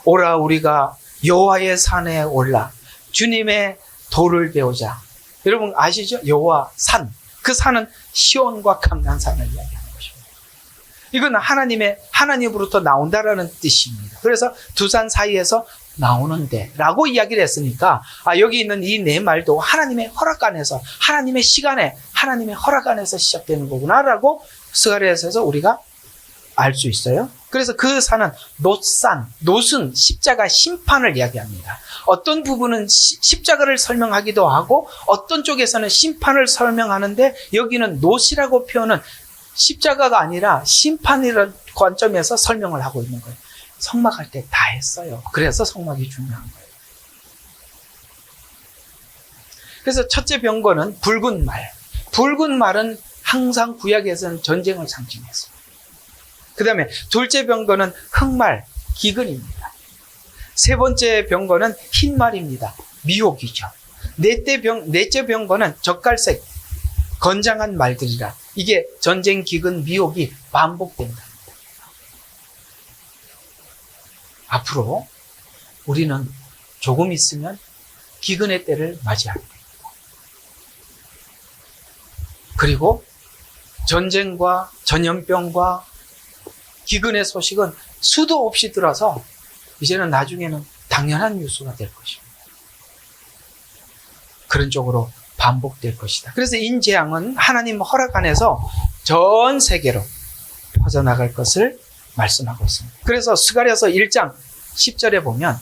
오라 우리가 여호와의 산에 올라 주님의 도를 배우자. 여러분 아시죠? 여호와 산. 그 산은 시온과 감난산을 이야기하는 것입니다. 이건 하나님으로부터 나온다라는 뜻입니다. 그래서 두 산 사이에서 나오는데 라고 이야기를 했으니까 여기 있는 이 네 말도 하나님의 허락 안에서 하나님의 시간에 하나님의 허락 안에서 시작되는 거구나 라고 스가랴에서 우리가 알 수 있어요. 그래서 그 산은 놋은 십자가 심판을 이야기합니다. 어떤 부분은 십자가를 설명하기도 하고 어떤 쪽에서는 심판을 설명하는데 여기는 놋이라고 표현은 십자가가 아니라 심판이라는 관점에서 설명을 하고 있는 거예요. 성막할 때 다 했어요. 그래서 성막이 중요한 거예요. 그래서 첫째 병거는 붉은 말. 붉은 말은 항상 구약에서는 전쟁을 상징했어요. 그 다음에 둘째 병거는 흑말, 기근입니다. 세 번째 병거는 흰 말입니다. 미혹이죠. 넷째 병거는 젓갈색, 건장한 말들이라. 이게 전쟁, 기근, 미혹이 반복된다. 앞으로 우리는 조금 있으면 기근의 때를 맞이할 겁니다. 그리고 전쟁과 전염병과 기근의 소식은 수도 없이 들어서 이제는 나중에는 당연한 뉴스가 될 것입니다. 그런 쪽으로 반복될 것이다. 그래서 인재앙은 하나님 허락 안에서 전 세계로 퍼져나갈 것을 말씀하고 있습니다. 그래서 스가랴서 1장 10절에 보면,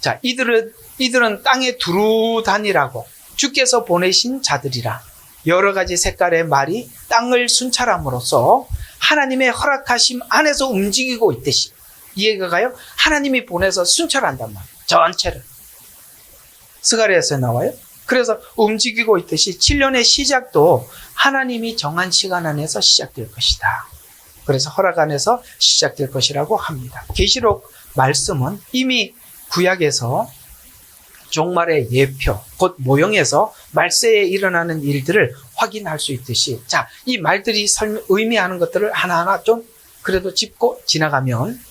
자, 이들은 땅에 두루 다니라고 주께서 보내신 자들이라. 여러 가지 색깔의 말이 땅을 순찰함으로써 하나님의 허락하심 안에서 움직이고 있듯이, 이해가 가요? 하나님이 보내서 순찰한단 말이에요. 전체를. 스가랴서에 나와요. 그래서 움직이고 있듯이 7년의 시작도 하나님이 정한 시간 안에서 시작될 것이다. 그래서 허락 안에서 시작될 것이라고 합니다. 계시록 말씀은 이미 구약에서 종말의 예표, 곧 모형에서 말세에 일어나는 일들을 확인할 수 있듯이, 자, 이 말들이 의미하는 것들을 하나하나 좀 그래도 짚고 지나가면,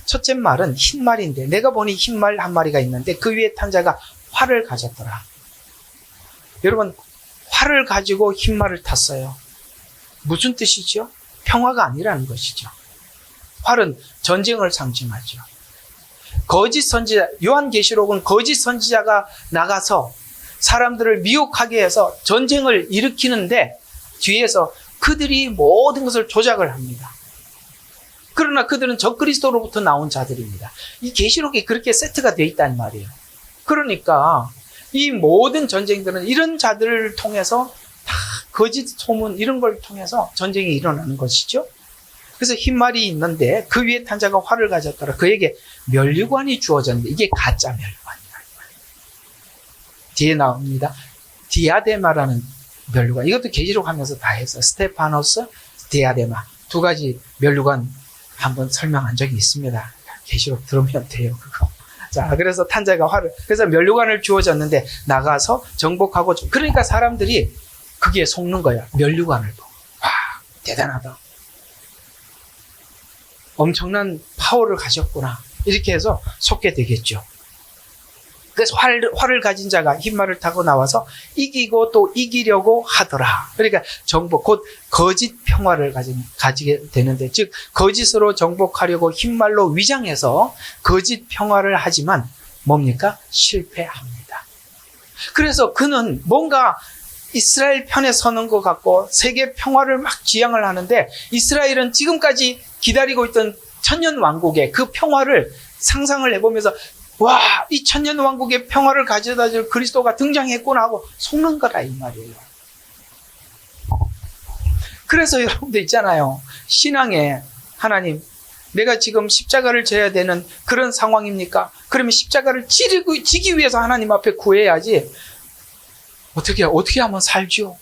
첫째 말은 흰 말인데, 내가 보니 흰 말 한 마리가 있는데 그 위에 탄 자가 활을 가졌더라. 여러분, 활을 가지고 흰 말을 탔어요. 무슨 뜻이죠? 평화가 아니라는 것이죠. 활은 전쟁을 상징하죠. 거짓 선지자, 요한계시록은 거짓 선지자가 나가서 사람들을 미혹하게 해서 전쟁을 일으키는데 뒤에서 그들이 모든 것을 조작을 합니다. 그러나 그들은 적그리스도로부터 나온 자들입니다. 이 계시록이 그렇게 세트가 되어 있단 말이에요. 그러니까 이 모든 전쟁들은 이런 자들을 통해서 다 거짓 소문 이런 걸 통해서 전쟁이 일어나는 것이죠. 그래서 흰 말이 있는데 그 위에 탄 자가 활을 가졌더라. 그에게 면류관이 주어졌는데 이게 가짜 면류관이다. 뒤에 나옵니다. 디아데마라는 면류관. 이것도 계시록 하면서 다 했어요. 스테파노스, 디아데마. 두 가지 면류관 한번 설명한 적이 있습니다. 계시록 들으면 돼요, 그거. 자, 그래서 탄 자가 활을, 그래서 면류관을 주어졌는데 나가서 정복하고, 그러니까 사람들이 그게 속는 거야. 면류관을 보고. 와, 대단하다. 엄청난 파워를 가졌구나. 이렇게 해서 속게 되겠죠. 그래서 활을 가진 자가 흰 말을 타고 나와서 이기고 또 이기려고 하더라. 그러니까 정복, 곧 거짓 평화를 가지게 되는데, 즉 거짓으로 정복하려고 흰 말로 위장해서 거짓 평화를 하지만 뭡니까? 실패합니다. 그래서 그는 뭔가 이스라엘 편에 서는 것 같고 세계 평화를 막 지향을 하는데, 이스라엘은 지금까지 기다리고 있던 천년 왕국의 그 평화를 상상을 해보면서, 와, 이 천년 왕국의 평화를 가져다 줄 그리스도가 등장했구나 하고 속는 거라 이 말이에요. 그래서 여러분들 있잖아요. 신앙에 하나님, 내가 지금 십자가를 져야 되는 그런 상황입니까? 그러면 십자가를 지기 위해서 하나님 앞에 구해야지. 어떻게 하면 살죠?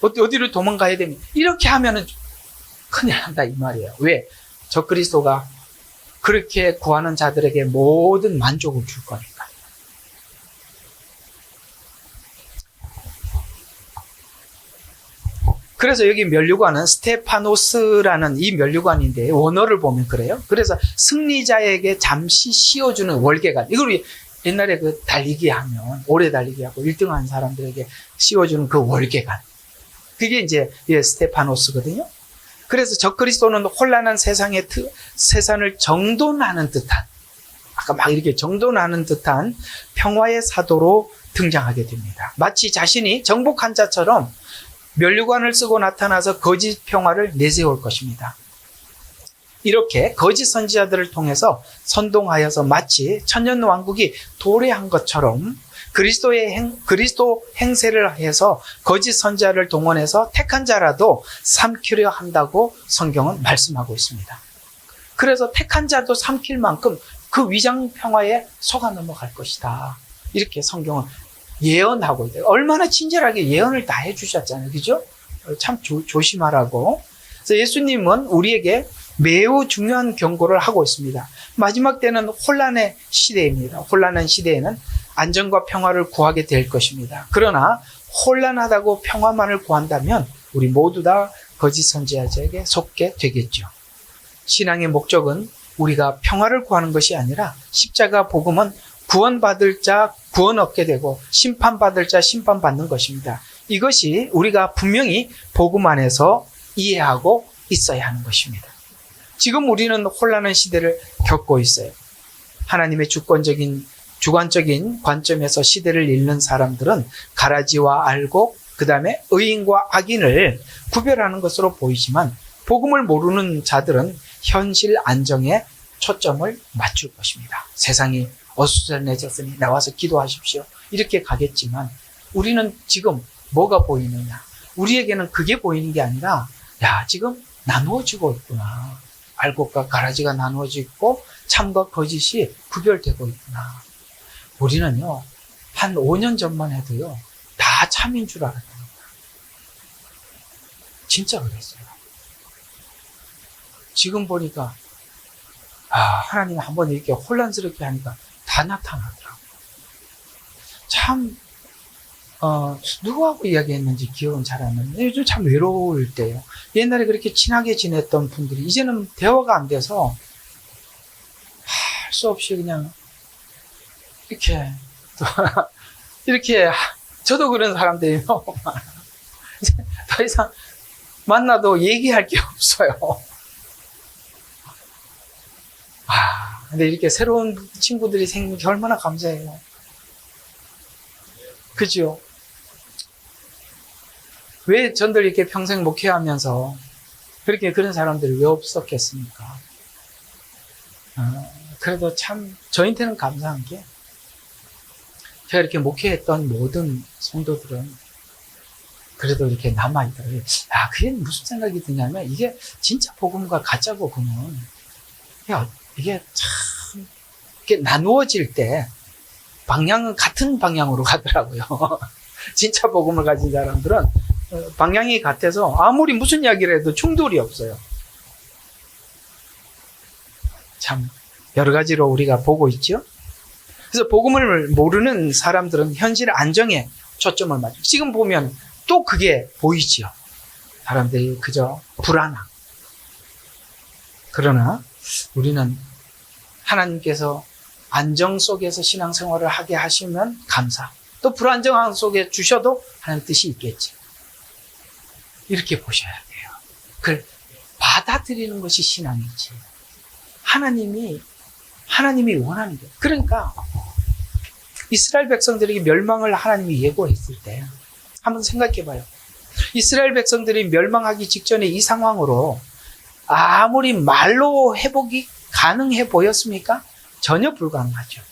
어디로 도망가야 됩니까? 이렇게 하면은 큰일 난다 이 말이에요. 왜? 저 그리스도가 그렇게 구하는 자들에게 모든 만족을 줄 거니까. 그래서 여기 면류관은 스테파노스라는 이 면류관인데 원어를 보면 그래요. 그래서 승리자에게 잠시 씌워주는 월계관. 이걸 옛날에 그 달리기 하면, 오래 달리기 하고 1등 한 사람들에게 씌워주는 그 월계관. 그게 이제 스테파노스거든요. 그래서 적그리스도는 혼란한 세상을 정돈하는 듯한, 아까 막 이렇게 정돈하는 듯한 평화의 사도로 등장하게 됩니다. 마치 자신이 정복한 자처럼 면류관을 쓰고 나타나서 거짓 평화를 내세울 것입니다. 이렇게 거짓 선지자들을 통해서 선동하여서 마치 천년 왕국이 도래한 것처럼 그리스도 행세를 해서 거짓 선지자를 동원해서 택한 자라도 삼키려 한다고 성경은 말씀하고 있습니다. 그래서 택한 자도 삼킬 만큼 그 위장 평화에 속아 넘어갈 것이다. 이렇게 성경은 예언하고 있다. 얼마나 친절하게 예언을 다 해주셨잖아요. 그죠? 참 조심하라고. 그래서 예수님은 우리에게 매우 중요한 경고를 하고 있습니다. 마지막 때는 혼란의 시대입니다. 혼란한 시대에는 안정과 평화를 구하게 될 것입니다. 그러나 혼란하다고 평화만을 구한다면 우리 모두 다 거짓 선지자에게 속게 되겠죠. 신앙의 목적은 우리가 평화를 구하는 것이 아니라 십자가 복음은 구원받을 자 구원 얻게 되고 심판받을 자 심판받는 것입니다. 이것이 우리가 분명히 복음 안에서 이해하고 있어야 하는 것입니다. 지금 우리는 혼란한 시대를 겪고 있어요. 하나님의 주관적인 관점에서 시대를 읽는 사람들은 가라지와 알곡, 그 다음에 의인과 악인을 구별하는 것으로 보이지만 복음을 모르는 자들은 현실 안정에 초점을 맞출 것입니다. 세상이 어수선해졌으니 나와서 기도하십시오. 이렇게 가겠지만 우리는 지금 뭐가 보이느냐? 우리에게는 그게 보이는 게 아니라 야, 지금 나누어지고 있구나. 알곡과 가라지가 나누어지고 참과 거짓이 구별되고 있구나. 우리는요, 한 5년 전만 해도요, 다 참인 줄 알았답니다. 진짜 그랬어요. 지금 보니까, 하나님 한번 이렇게 혼란스럽게 하니까 다 나타나더라고요. 참, 누구하고 이야기했는지 기억은 잘 안 나는데, 요즘 참 외로울 때요. 옛날에 그렇게 친하게 지냈던 분들이 이제는 대화가 안 돼서, 할 수 없이 그냥, 이렇게, 이렇게, 저도 그런 사람들이 너무 많아요. 이제 더 이상 만나도 얘기할 게 없어요. 근데 이렇게 새로운 친구들이 생긴 게 얼마나 감사해요. 그죠? 왜 전들 이렇게 평생 목회하면서 그렇게 그런 사람들이 왜 없었겠습니까? 그래도 참 저한테는 감사한 게 제가 이렇게 목회했던 모든 성도들은 그래도 이렇게 남아있더라고요. 그게 무슨 생각이 드냐면 이게 진짜 복음과 가짜 복음은 이게 참 이렇게 나누어질 때 방향은 같은 방향으로 가더라고요. 진짜 복음을 가진 사람들은 방향이 같아서 아무리 무슨 이야기를 해도 충돌이 없어요. 참 여러 가지로 우리가 보고 있죠. 그래서 복음을 모르는 사람들은 현실 안정에 초점을 맞춰요. 지금 보면 또 그게 보이죠. 사람들이 그저 불안함. 그러나 우리는 하나님께서 안정 속에서 신앙생활을 하게 하시면 감사. 또 불안정함 속에 주셔도 하나님 뜻이 있겠지. 이렇게 보셔야 돼요. 그걸 받아들이는 것이 신앙이지. 하나님이 원하는 게. 그러니까 이스라엘 백성들에게 멸망을 하나님이 예고했을 때 한번 생각해 봐요. 이스라엘 백성들이 멸망하기 직전에 이 상황으로 아무리 말로 회복이 가능해 보였습니까? 전혀 불가능하죠.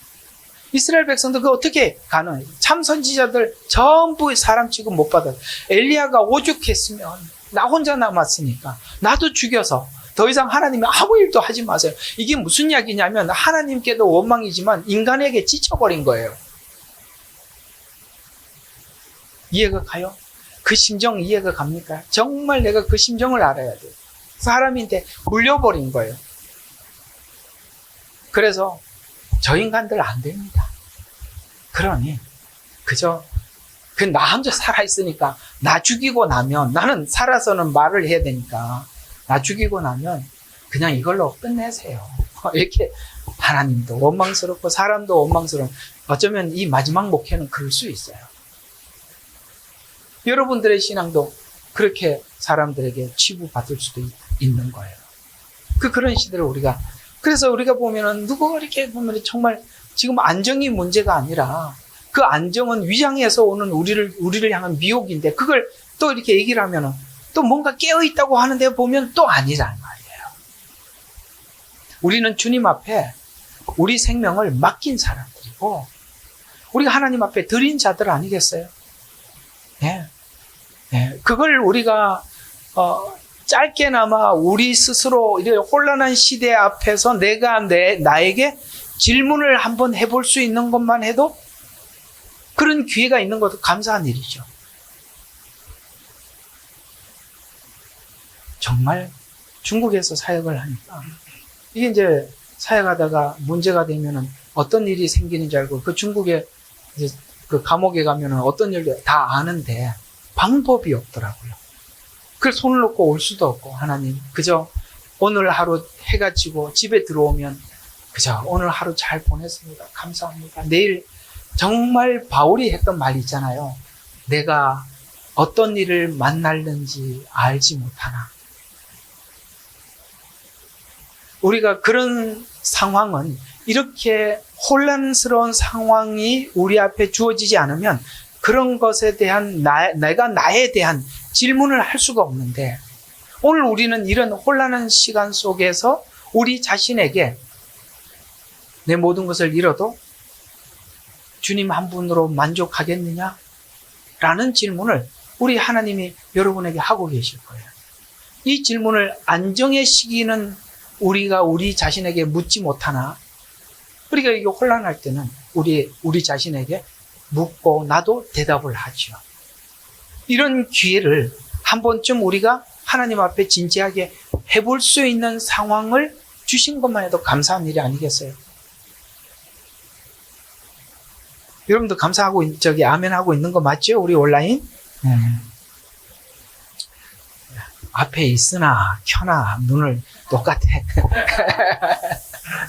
이스라엘 백성들 그거 어떻게 가능해요? 참 선지자들 전부 사람 취급 못 받아요. 엘리야가 오죽했으면 나 혼자 남았으니까 나도 죽여서 더 이상 하나님이 아무 일도 하지 마세요. 이게 무슨 이야기냐면 하나님께도 원망이지만 인간에게 지쳐버린 거예요. 이해가 가요? 그 심정 이해가 갑니까? 정말 내가 그 심정을 알아야 돼요. 사람인데 물려버린 거예요. 그래서 저 인간들 안 됩니다. 그러니 그저 나 혼자 살아있으니까 나 죽이고 나면 나는 살아서는 말을 해야 되니까 나 죽이고 나면 그냥 이걸로 끝내세요. 이렇게 하나님도 원망스럽고 사람도 원망스러운 어쩌면 이 마지막 목회는 그럴 수 있어요. 여러분들의 신앙도 그렇게 사람들에게 치부받을 수도 있는 거예요. 그런 시대를 그래서 우리가 보면은 누구가 이렇게 보면 정말 지금 안정이 문제가 아니라 그 안정은 위장에서 오는 우리를 향한 미혹인데 그걸 또 이렇게 얘기를 하면은 또 뭔가 깨어있다고 하는데 보면 또 아니란 말이에요. 우리는 주님 앞에 우리 생명을 맡긴 사람들이고 우리가 하나님 앞에 드린 자들 아니겠어요? 네. 그걸 우리가 짧게나마 우리 스스로 이런 혼란한 시대 앞에서 내가 나에게 질문을 한번 해볼 수 있는 것만 해도 그런 기회가 있는 것도 감사한 일이죠. 정말 중국에서 사역을 하니까 이게 이제 사역하다가 문제가 되면은 어떤 일이 생기는지 알고 그 중국에 이제 그 감옥에 가면은 어떤 일도 다 아는데 방법이 없더라고요. 그걸 손을 놓고 올 수도 없고 하나님 그저 오늘 하루 해가 지고 집에 들어오면 그저 오늘 하루 잘 보냈습니다. 감사합니다. 내일 정말 바울이 했던 말이 있잖아요. 내가 어떤 일을 만날는지 알지 못하나. 우리가 그런 상황은 이렇게 혼란스러운 상황이 우리 앞에 주어지지 않으면 그런 것에 대한 내가 나에 대한 질문을 할 수가 없는데 오늘 우리는 이런 혼란한 시간 속에서 우리 자신에게 내 모든 것을 잃어도 주님 한 분으로 만족하겠느냐? 라는 질문을 우리 하나님이 여러분에게 하고 계실 거예요. 이 질문을 안정의 시기는 우리가 우리 자신에게 묻지 못하나 우리가 이게 혼란할 때는 우리 자신에게 묻고 나도 대답을 하죠. 이런 기회를 한 번쯤 우리가 하나님 앞에 진지하게 해볼 수 있는 상황을 주신 것만 해도 감사한 일이 아니겠어요? 여러분도 감사하고 아멘하고 있는 거 맞죠? 우리 온라인? 앞에 있으나 켜나 눈을 똑같아.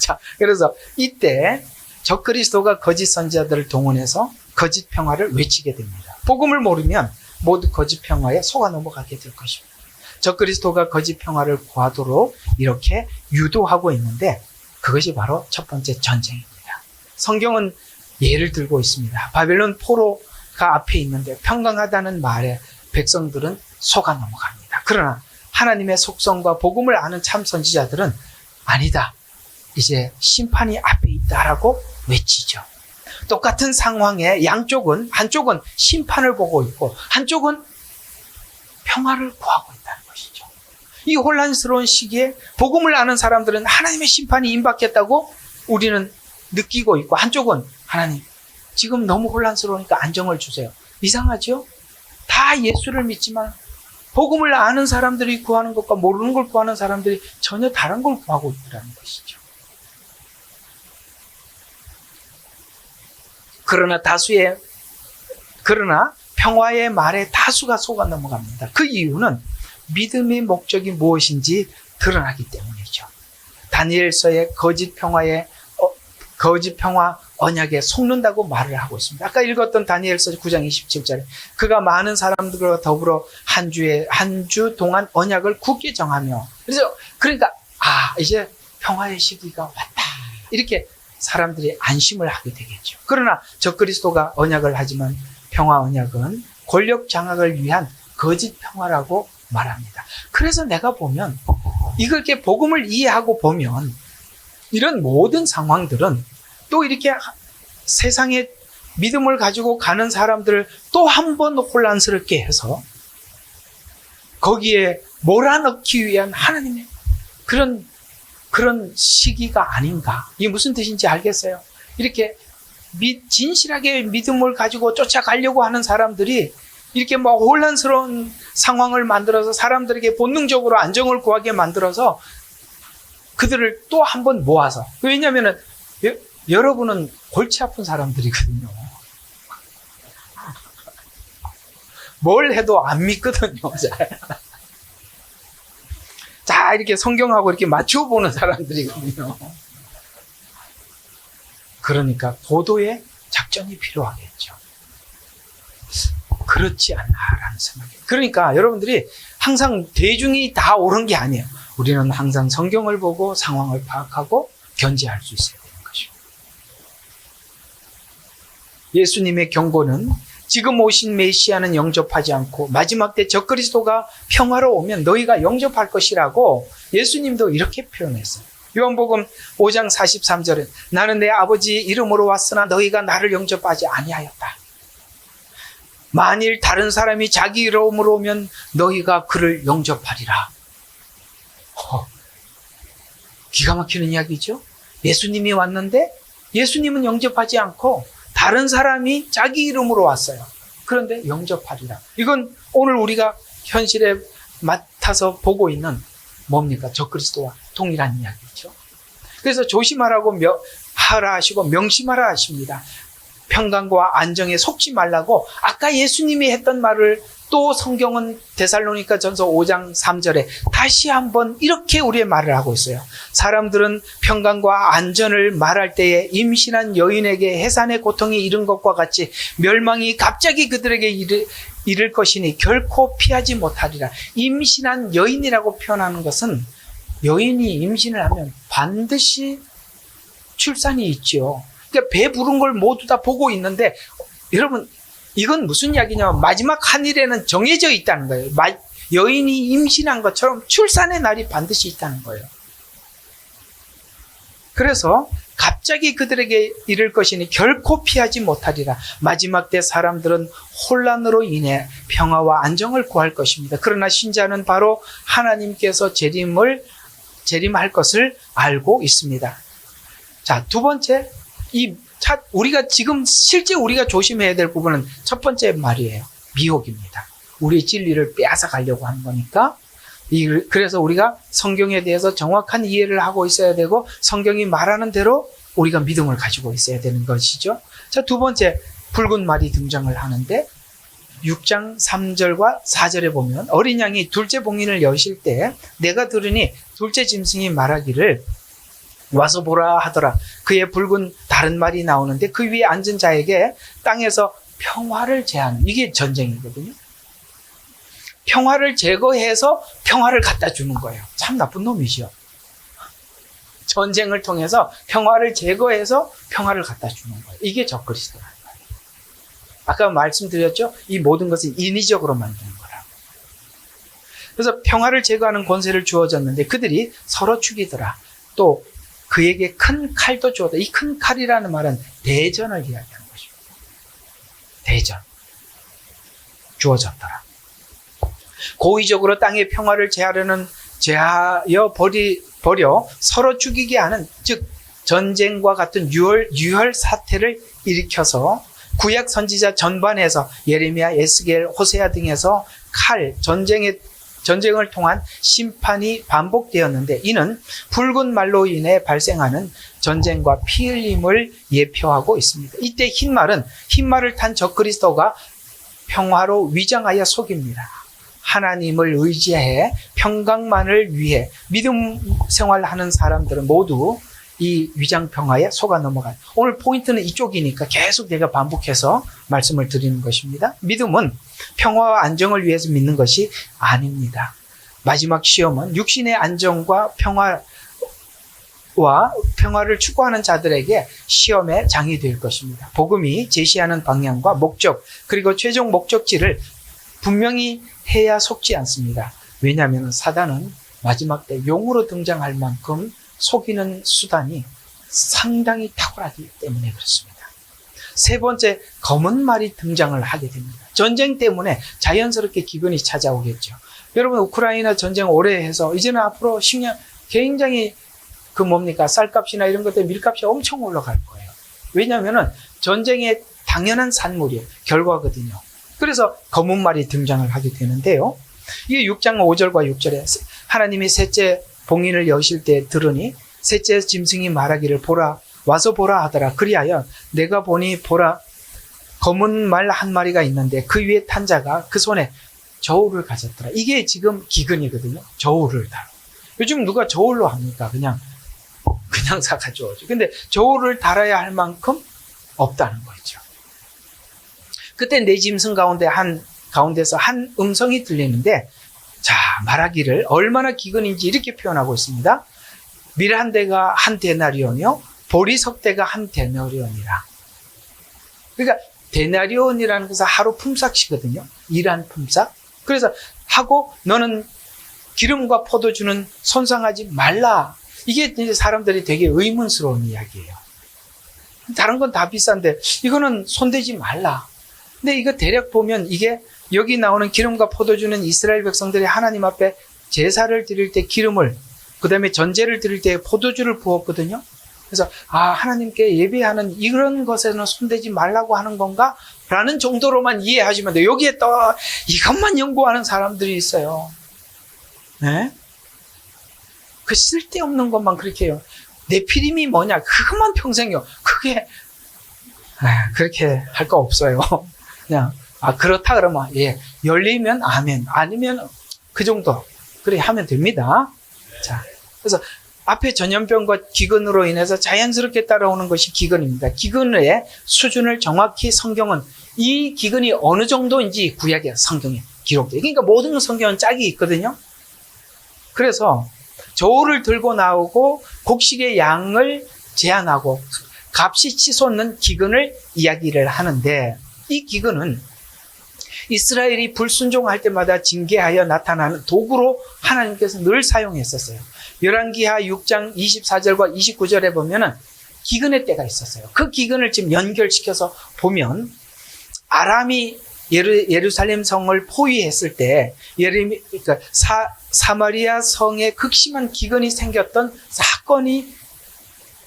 자, 그래서 이때 적그리스도가 거짓 선지자들을 동원해서 거짓 평화를 외치게 됩니다. 복음을 모르면 모두 거짓 평화에 속아 넘어가게 될 것입니다. 적그리스도가 거짓 평화를 구하도록 이렇게 유도하고 있는데 그것이 바로 첫 번째 전쟁입니다. 성경은 예를 들고 있습니다. 바벨론 포로가 앞에 있는데 평강하다는 말에 백성들은 속아 넘어갑니다. 그러나 하나님의 속성과 복음을 아는 참 선지자들은 아니다. 이제 심판이 앞에 있다라고 외치죠. 똑같은 상황에 한쪽은 심판을 보고 있고 한쪽은 평화를 구하고 있다는 것이죠. 이 혼란스러운 시기에 복음을 아는 사람들은 하나님의 심판이 임박했다고 우리는 느끼고 있고 한쪽은 하나님 지금 너무 혼란스러우니까 안정을 주세요. 이상하죠? 다 예수를 믿지만 복음을 아는 사람들이 구하는 것과 모르는 걸 구하는 사람들이 전혀 다른 걸 구하고 있다는 것이죠. 그러나 평화의 말에 다수가 속아 넘어갑니다. 그 이유는 믿음의 목적이 무엇인지 드러나기 때문이죠. 다니엘서의 거짓 평화 언약에 속는다고 말을 하고 있습니다. 아까 읽었던 다니엘서 9장 27절에 그가 많은 사람들과 더불어 한 주 동안 언약을 굳게 정하며 그러니까 이제 평화의 시기가 왔다. 이렇게 사람들이 안심을 하게 되겠죠. 그러나 적그리스도가 언약을 하지만 평화 언약은 권력 장악을 위한 거짓 평화라고 말합니다. 그래서 내가 보면 이렇게 복음을 이해하고 보면 이런 모든 상황들은 또 이렇게 세상에 믿음을 가지고 가는 사람들을 또 한 번 혼란스럽게 해서 거기에 몰아넣기 위한 하나님의 그런 시기가 아닌가. 이게 무슨 뜻인지 알겠어요? 이렇게 진실하게 믿음을 가지고 쫓아가려고 하는 사람들이 이렇게 혼란스러운 상황을 만들어서 사람들에게 본능적으로 안정을 구하게 만들어서 그들을 또 한 번 모아서. 왜냐하면 여러분은 골치 아픈 사람들이거든요. 뭘 해도 안 믿거든요. 자, 이렇게 성경하고 이렇게 맞춰보는 사람들이거든요. 그러니까 고도의 작전이 필요하겠죠. 그렇지 않나라는 생각이. 그러니까 여러분들이 항상 대중이 다 옳은 게 아니에요. 우리는 항상 성경을 보고 상황을 파악하고 견지할 수 있어야 되는 것입니다. 예수님의 경고는 지금 오신 메시아는 영접하지 않고 마지막 때 적그리스도가 평화로 오면 너희가 영접할 것이라고 예수님도 이렇게 표현했어요. 요한복음 5장 43절에 나는 내 아버지 이름으로 왔으나 너희가 나를 영접하지 아니하였다. 만일 다른 사람이 자기 이름으로 오면 너희가 그를 영접하리라. 기가 막히는 이야기죠. 예수님이 왔는데 예수님은 영접하지 않고 다른 사람이 자기 이름으로 왔어요. 그런데 영접하리라. 이건 오늘 우리가 현실에 맡아서 보고 있는 뭡니까? 적그리스도와 동일한 이야기죠. 그래서 조심하라고 하라 하시고 명심하라 하십니다. 평강과 안정에 속지 말라고 아까 예수님이 했던 말을 또 성경은 데살로니가 전서 5장 3절에 다시 한번 이렇게 우리의 말을 하고 있어요. 사람들은 평강과 안전을 말할 때에 임신한 여인에게 해산의 고통이 이른 것과 같이 멸망이 갑자기 그들에게 이를 것이니 결코 피하지 못하리라. 임신한 여인이라고 표현하는 것은 여인이 임신을 하면 반드시 출산이 있죠. 그러니까 배 부른 걸 모두 다 보고 있는데 여러분 이건 무슨 이야기냐면 마지막 한 일에는 정해져 있다는 거예요. 여인이 임신한 것처럼 출산의 날이 반드시 있다는 거예요. 그래서 갑자기 그들에게 이를 것이니 결코 피하지 못하리라. 마지막 때 사람들은 혼란으로 인해 평화와 안정을 구할 것입니다. 그러나 신자는 바로 하나님께서 재림할 것을 알고 있습니다. 자, 두 번째, 우리가 지금 실제 우리가 조심해야 될 부분은 첫 번째 말이에요. 미혹입니다. 우리의 진리를 빼앗아 가려고 하는 거니까. 그래서 우리가 성경에 대해서 정확한 이해를 하고 있어야 되고 성경이 말하는 대로 우리가 믿음을 가지고 있어야 되는 것이죠. 자, 두 번째, 붉은 말이 등장을 하는데 6장 3절과 4절에 보면 어린 양이 둘째 봉인을 여실 때 내가 들으니 둘째 짐승이 말하기를 와서 보라 하더라. 그의 붉은 다른 말이 나오는데 그 위에 앉은 자에게 땅에서 평화를 제하는, 이게 전쟁이거든요. 평화를 제거해서 평화를 갖다 주는 거예요. 참 나쁜 놈이죠. 전쟁을 통해서 평화를 제거해서 평화를 갖다 주는 거예요. 이게 적그리스도라는 거예요. 아까 말씀드렸죠? 이 모든 것은 인위적으로 만드는 거라고. 그래서 평화를 제거하는 권세를 주어졌는데 그들이 서로 죽이더라. 또 그에게 큰 칼도 주었다. 이 큰 칼이라는 말은 대전을 이야기하는 것입니다. 대전. 주어졌더라. 고의적으로 땅의 평화를 제하여 버려 서로 죽이게 하는, 즉 전쟁과 같은 유혈 사태를 일으켜서 구약 선지자 전반에서 예레미야, 에스겔, 호세아 등에서 전쟁을 통한 심판이 반복되었는데 이는 붉은 말로 인해 발생하는 전쟁과 피 흘림을 예표하고 있습니다. 이때 흰말을 탄 적그리스도가 평화로 위장하여 속입니다. 하나님을 의지해 평강만을 위해 믿음 생활하는 사람들은 모두 이 위장평화에 속아 넘어가요. 오늘 포인트는 이쪽이니까 계속 내가 반복해서 말씀을 드리는 것입니다. 믿음은 평화와 안정을 위해서 믿는 것이 아닙니다. 마지막 시험은 육신의 안정과 평화를 추구하는 자들에게 시험의 장이 될 것입니다. 복음이 제시하는 방향과 목적, 그리고 최종 목적지를 분명히 해야 속지 않습니다. 왜냐하면 사단은 마지막 때 용으로 등장할 만큼 속이는 수단이 상당히 탁월하기 때문에 그렇습니다. 세 번째, 검은 말이 등장을 하게 됩니다. 전쟁 때문에 자연스럽게 기근이 찾아오겠죠. 여러분, 우크라이나 전쟁 오래 해서 이제는 앞으로 10년 굉장히 쌀값이나 이런 것 때문에 밀값이 엄청 올라갈 거예요. 왜냐하면 전쟁의 당연한 산물이에요. 결과거든요. 그래서 검은 말이 등장을 하게 되는데요. 이게 6장 5절과 6절에 하나님이 셋째 봉인을 여실 때 들으니 셋째 짐승이 말하기를 와서 보라 하더라. 그리하여 내가 보니 보라, 검은 말 한 마리가 있는데 그 위에 탄 자가 그 손에 저울을 가졌더라. 이게 지금 기근이거든요. 저울을 달아. 요즘 누가 저울로 합니까? 그냥 사가지고 오죠. 근데 저울을 달아야 할 만큼 없다는 거죠. 그때 네 짐승 가운데서 한 음성이 들리는데, 자, 말하기를 얼마나 기근인지 이렇게 표현하고 있습니다. 밀 한 대가 한 데나리온이요, 보리석 대가 한 데나리온이라. 그러니까 데나리온이라는 것은 하루 품삯이거든요. 일한 품삯. 그래서 하고 너는 기름과 포도주는 손상하지 말라. 이게 이제 사람들이 되게 의문스러운 이야기예요. 다른 건 다 비싼데 이거는 손대지 말라. 근데 이거 대략 보면 이게 여기 나오는 기름과 포도주는 이스라엘 백성들이 하나님 앞에 제사를 드릴 때 기름을, 그 다음에 전제를 드릴 때 포도주를 부었거든요. 그래서 하나님께 예배하는 이런 것에는 손대지 말라고 하는 건가? 라는 정도로만 이해하시면 돼요. 여기에 또 이것만 연구하는 사람들이 있어요. 네? 그 쓸데없는 것만 그렇게 해요. 네피림이 뭐냐? 그것만 평생요. 그게 그렇게 할 거 없어요. 그냥 그렇다 그러면 열리면 아멘, 아니면 그 정도 그래 하면 됩니다. 자, 그래서 앞에 전염병과 기근으로 인해서 자연스럽게 따라오는 것이 기근입니다. 기근의 수준을 정확히 성경은 이 기근이 어느 정도인지 구약의 성경에 기록돼요. 그러니까 모든 성경은 짝이 있거든요. 그래서 저울을 들고 나오고 곡식의 양을 제한하고 값이 치솟는 기근을 이야기를 하는데, 이 기근은 이스라엘이 불순종할 때마다 징계하여 나타나는 도구로 하나님께서 늘 사용했었어요. 열왕기하 6장 24절과 29절에 보면은 기근의 때가 있었어요. 그 기근을 지금 연결시켜서 보면 아람이 예루살렘 성을 포위했을 때 그러니까 사마리아 성에 극심한 기근이 생겼던 사건이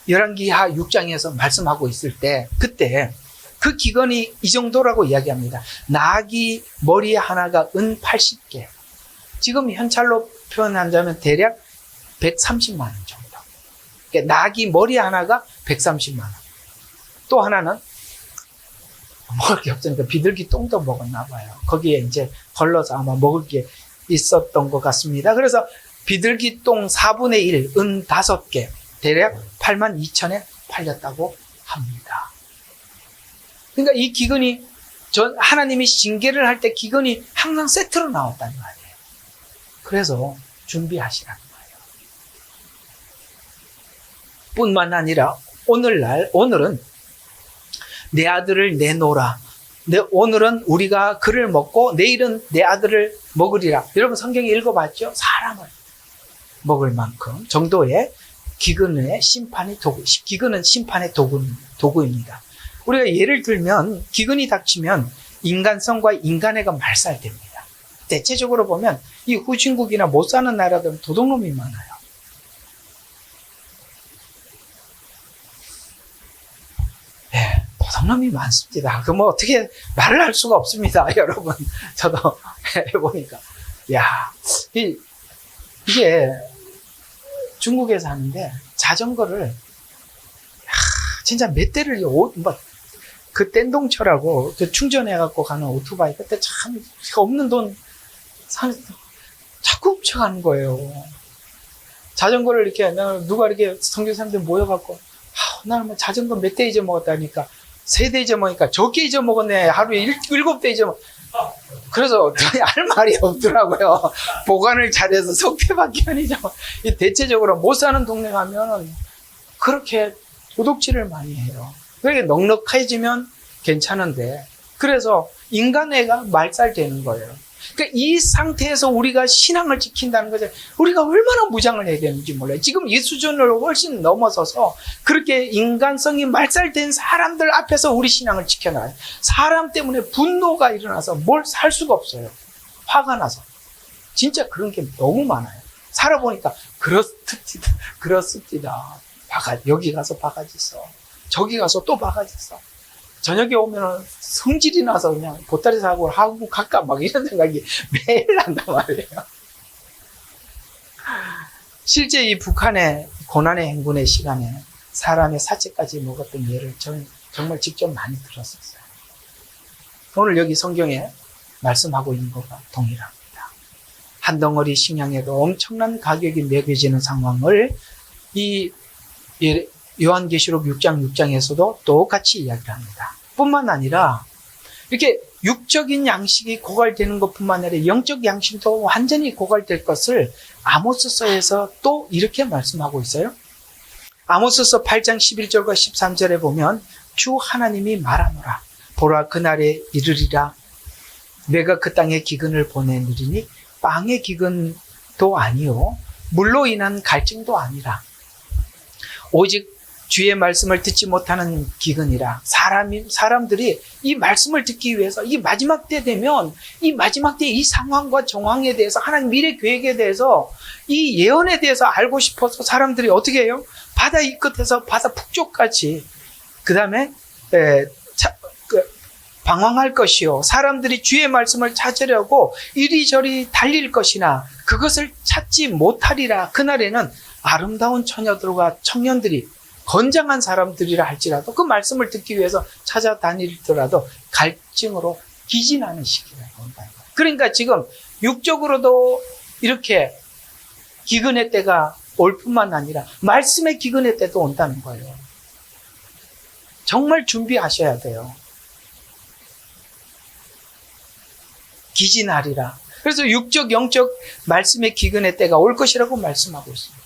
열왕기하 6장에서 말씀하고 있을 때, 그때 그 기근이 이 정도라고 이야기합니다. 나귀 머리 하나가 은 80개. 지금 현찰로 표현한다면 대략 130만 원 정도. 그러니까 나귀 머리 하나가 130만 원. 또 하나는 먹을 게 없으니까 비둘기 똥도 먹었나 봐요. 거기에 이제 걸러서 아마 먹을 게 있었던 것 같습니다. 그래서 비둘기 똥 4분의 1, 은 5개, 대략 82,000에 팔렸다고 합니다. 그러니까 이 기근이 하나님이 징계를 할 때 기근이 항상 세트로 나왔다는 말이에요. 그래서 준비하시라는 거예요. 뿐만 아니라 오늘은 내 아들을 내놓으라. 오늘은 우리가 그를 먹고 내일은 내 아들을 먹으리라. 여러분 성경 읽어봤죠? 사람을 먹을 만큼 정도의 기근의 심판의 도구. 기근은 심판의 도구입니다. 우리가 예를 들면 기근이 닥치면 인간성과 인간애가 말살됩니다. 대체적으로 보면 이 후진국이나 못 사는 나라들은 도둑놈이 많아요. 도둑놈이 많습니다. 그 어떻게 말을 할 수가 없습니다. 여러분 저도 해보니까 이게 중국에서 하는데 자전거를 진짜 몇 대를 그 땡동철하고 그 충전해갖고 가는 오토바이, 그때 참 없는 돈 자꾸 훔쳐가는 거예요. 자전거를 이렇게 누가 이렇게 선교사님들 모여갖고 나는 자전거 몇 대 잊어먹었다니까 3대 잊어먹으니까 적게 잊어먹었네. 하루에 7대 잊어먹. 그래서 할 말이 없더라고요. 보관을 잘해서 석대밖에 안 잊어먹어. 대체적으로 못 사는 동네 가면은 그렇게 도둑질을 많이 해요. 그러니까 넉넉해지면 괜찮은데, 그래서 인간애가 말살되는 거예요. 그러니까 이 상태에서 우리가 신앙을 지킨다는 거죠. 우리가 얼마나 무장을 해야 되는지 몰라요. 지금 이 수준을 훨씬 넘어서서 그렇게 인간성이 말살된 사람들 앞에서 우리 신앙을 지켜놔요. 사람 때문에 분노가 일어나서 뭘 살 수가 없어요. 화가 나서. 진짜 그런 게 너무 많아요. 살아보니까 그렇습니다. 여기 가서 바가지 써. 저기 가서 또 바가지 써. 저녁에 오면 성질이 나서 그냥 보따리 사고 하고 갈까 막 이런 생각이 매일 난단 말이에요. 실제 이 북한의 고난의 행군의 시간에 사람의 사체까지 먹었던 예를 저는 정말 직접 많이 들었었어요. 오늘 여기 성경에 말씀하고 있는 것과 동일합니다. 한 덩어리 식량에도 엄청난 가격이 매겨지는 상황을 이 요한계시록 6장에서도 똑같이 이야기를 합니다. 뿐만 아니라 이렇게 육적인 양식이 고갈되는 것뿐만 아니라 영적 양식도 완전히 고갈될 것을 아모스서에서 또 이렇게 말씀하고 있어요. 아모스서 8장 11절과 13절에 보면 주 하나님이 말하노라. 보라 그날에 이르리라. 내가 그 땅에 기근을 보내느리니 빵의 기근도 아니요 물로 인한 갈증도 아니라 오직 주의 말씀을 듣지 못하는 기근이라. 사람들이 이 말씀을 듣기 위해서 이 마지막 때 되면 이 마지막 때 이 상황과 정황에 대해서 하나님 미래 계획에 대해서 이 예언에 대해서 알고 싶어서 사람들이 어떻게 해요? 바다 이 끝에서 바다 북쪽까지 그 다음에 방황할 것이요. 사람들이 주의 말씀을 찾으려고 이리저리 달릴 것이나 그것을 찾지 못하리라. 그날에는 아름다운 처녀들과 청년들이 건장한 사람들이라 할지라도 그 말씀을 듣기 위해서 찾아다니더라도 갈증으로 기진하는 시기가 온다는 거예요. 그러니까 지금 육적으로도 이렇게 기근의 때가 올 뿐만 아니라 말씀의 기근의 때도 온다는 거예요. 정말 준비하셔야 돼요. 기진하리라. 그래서 육적, 영적 말씀의 기근의 때가 올 것이라고 말씀하고 있습니다.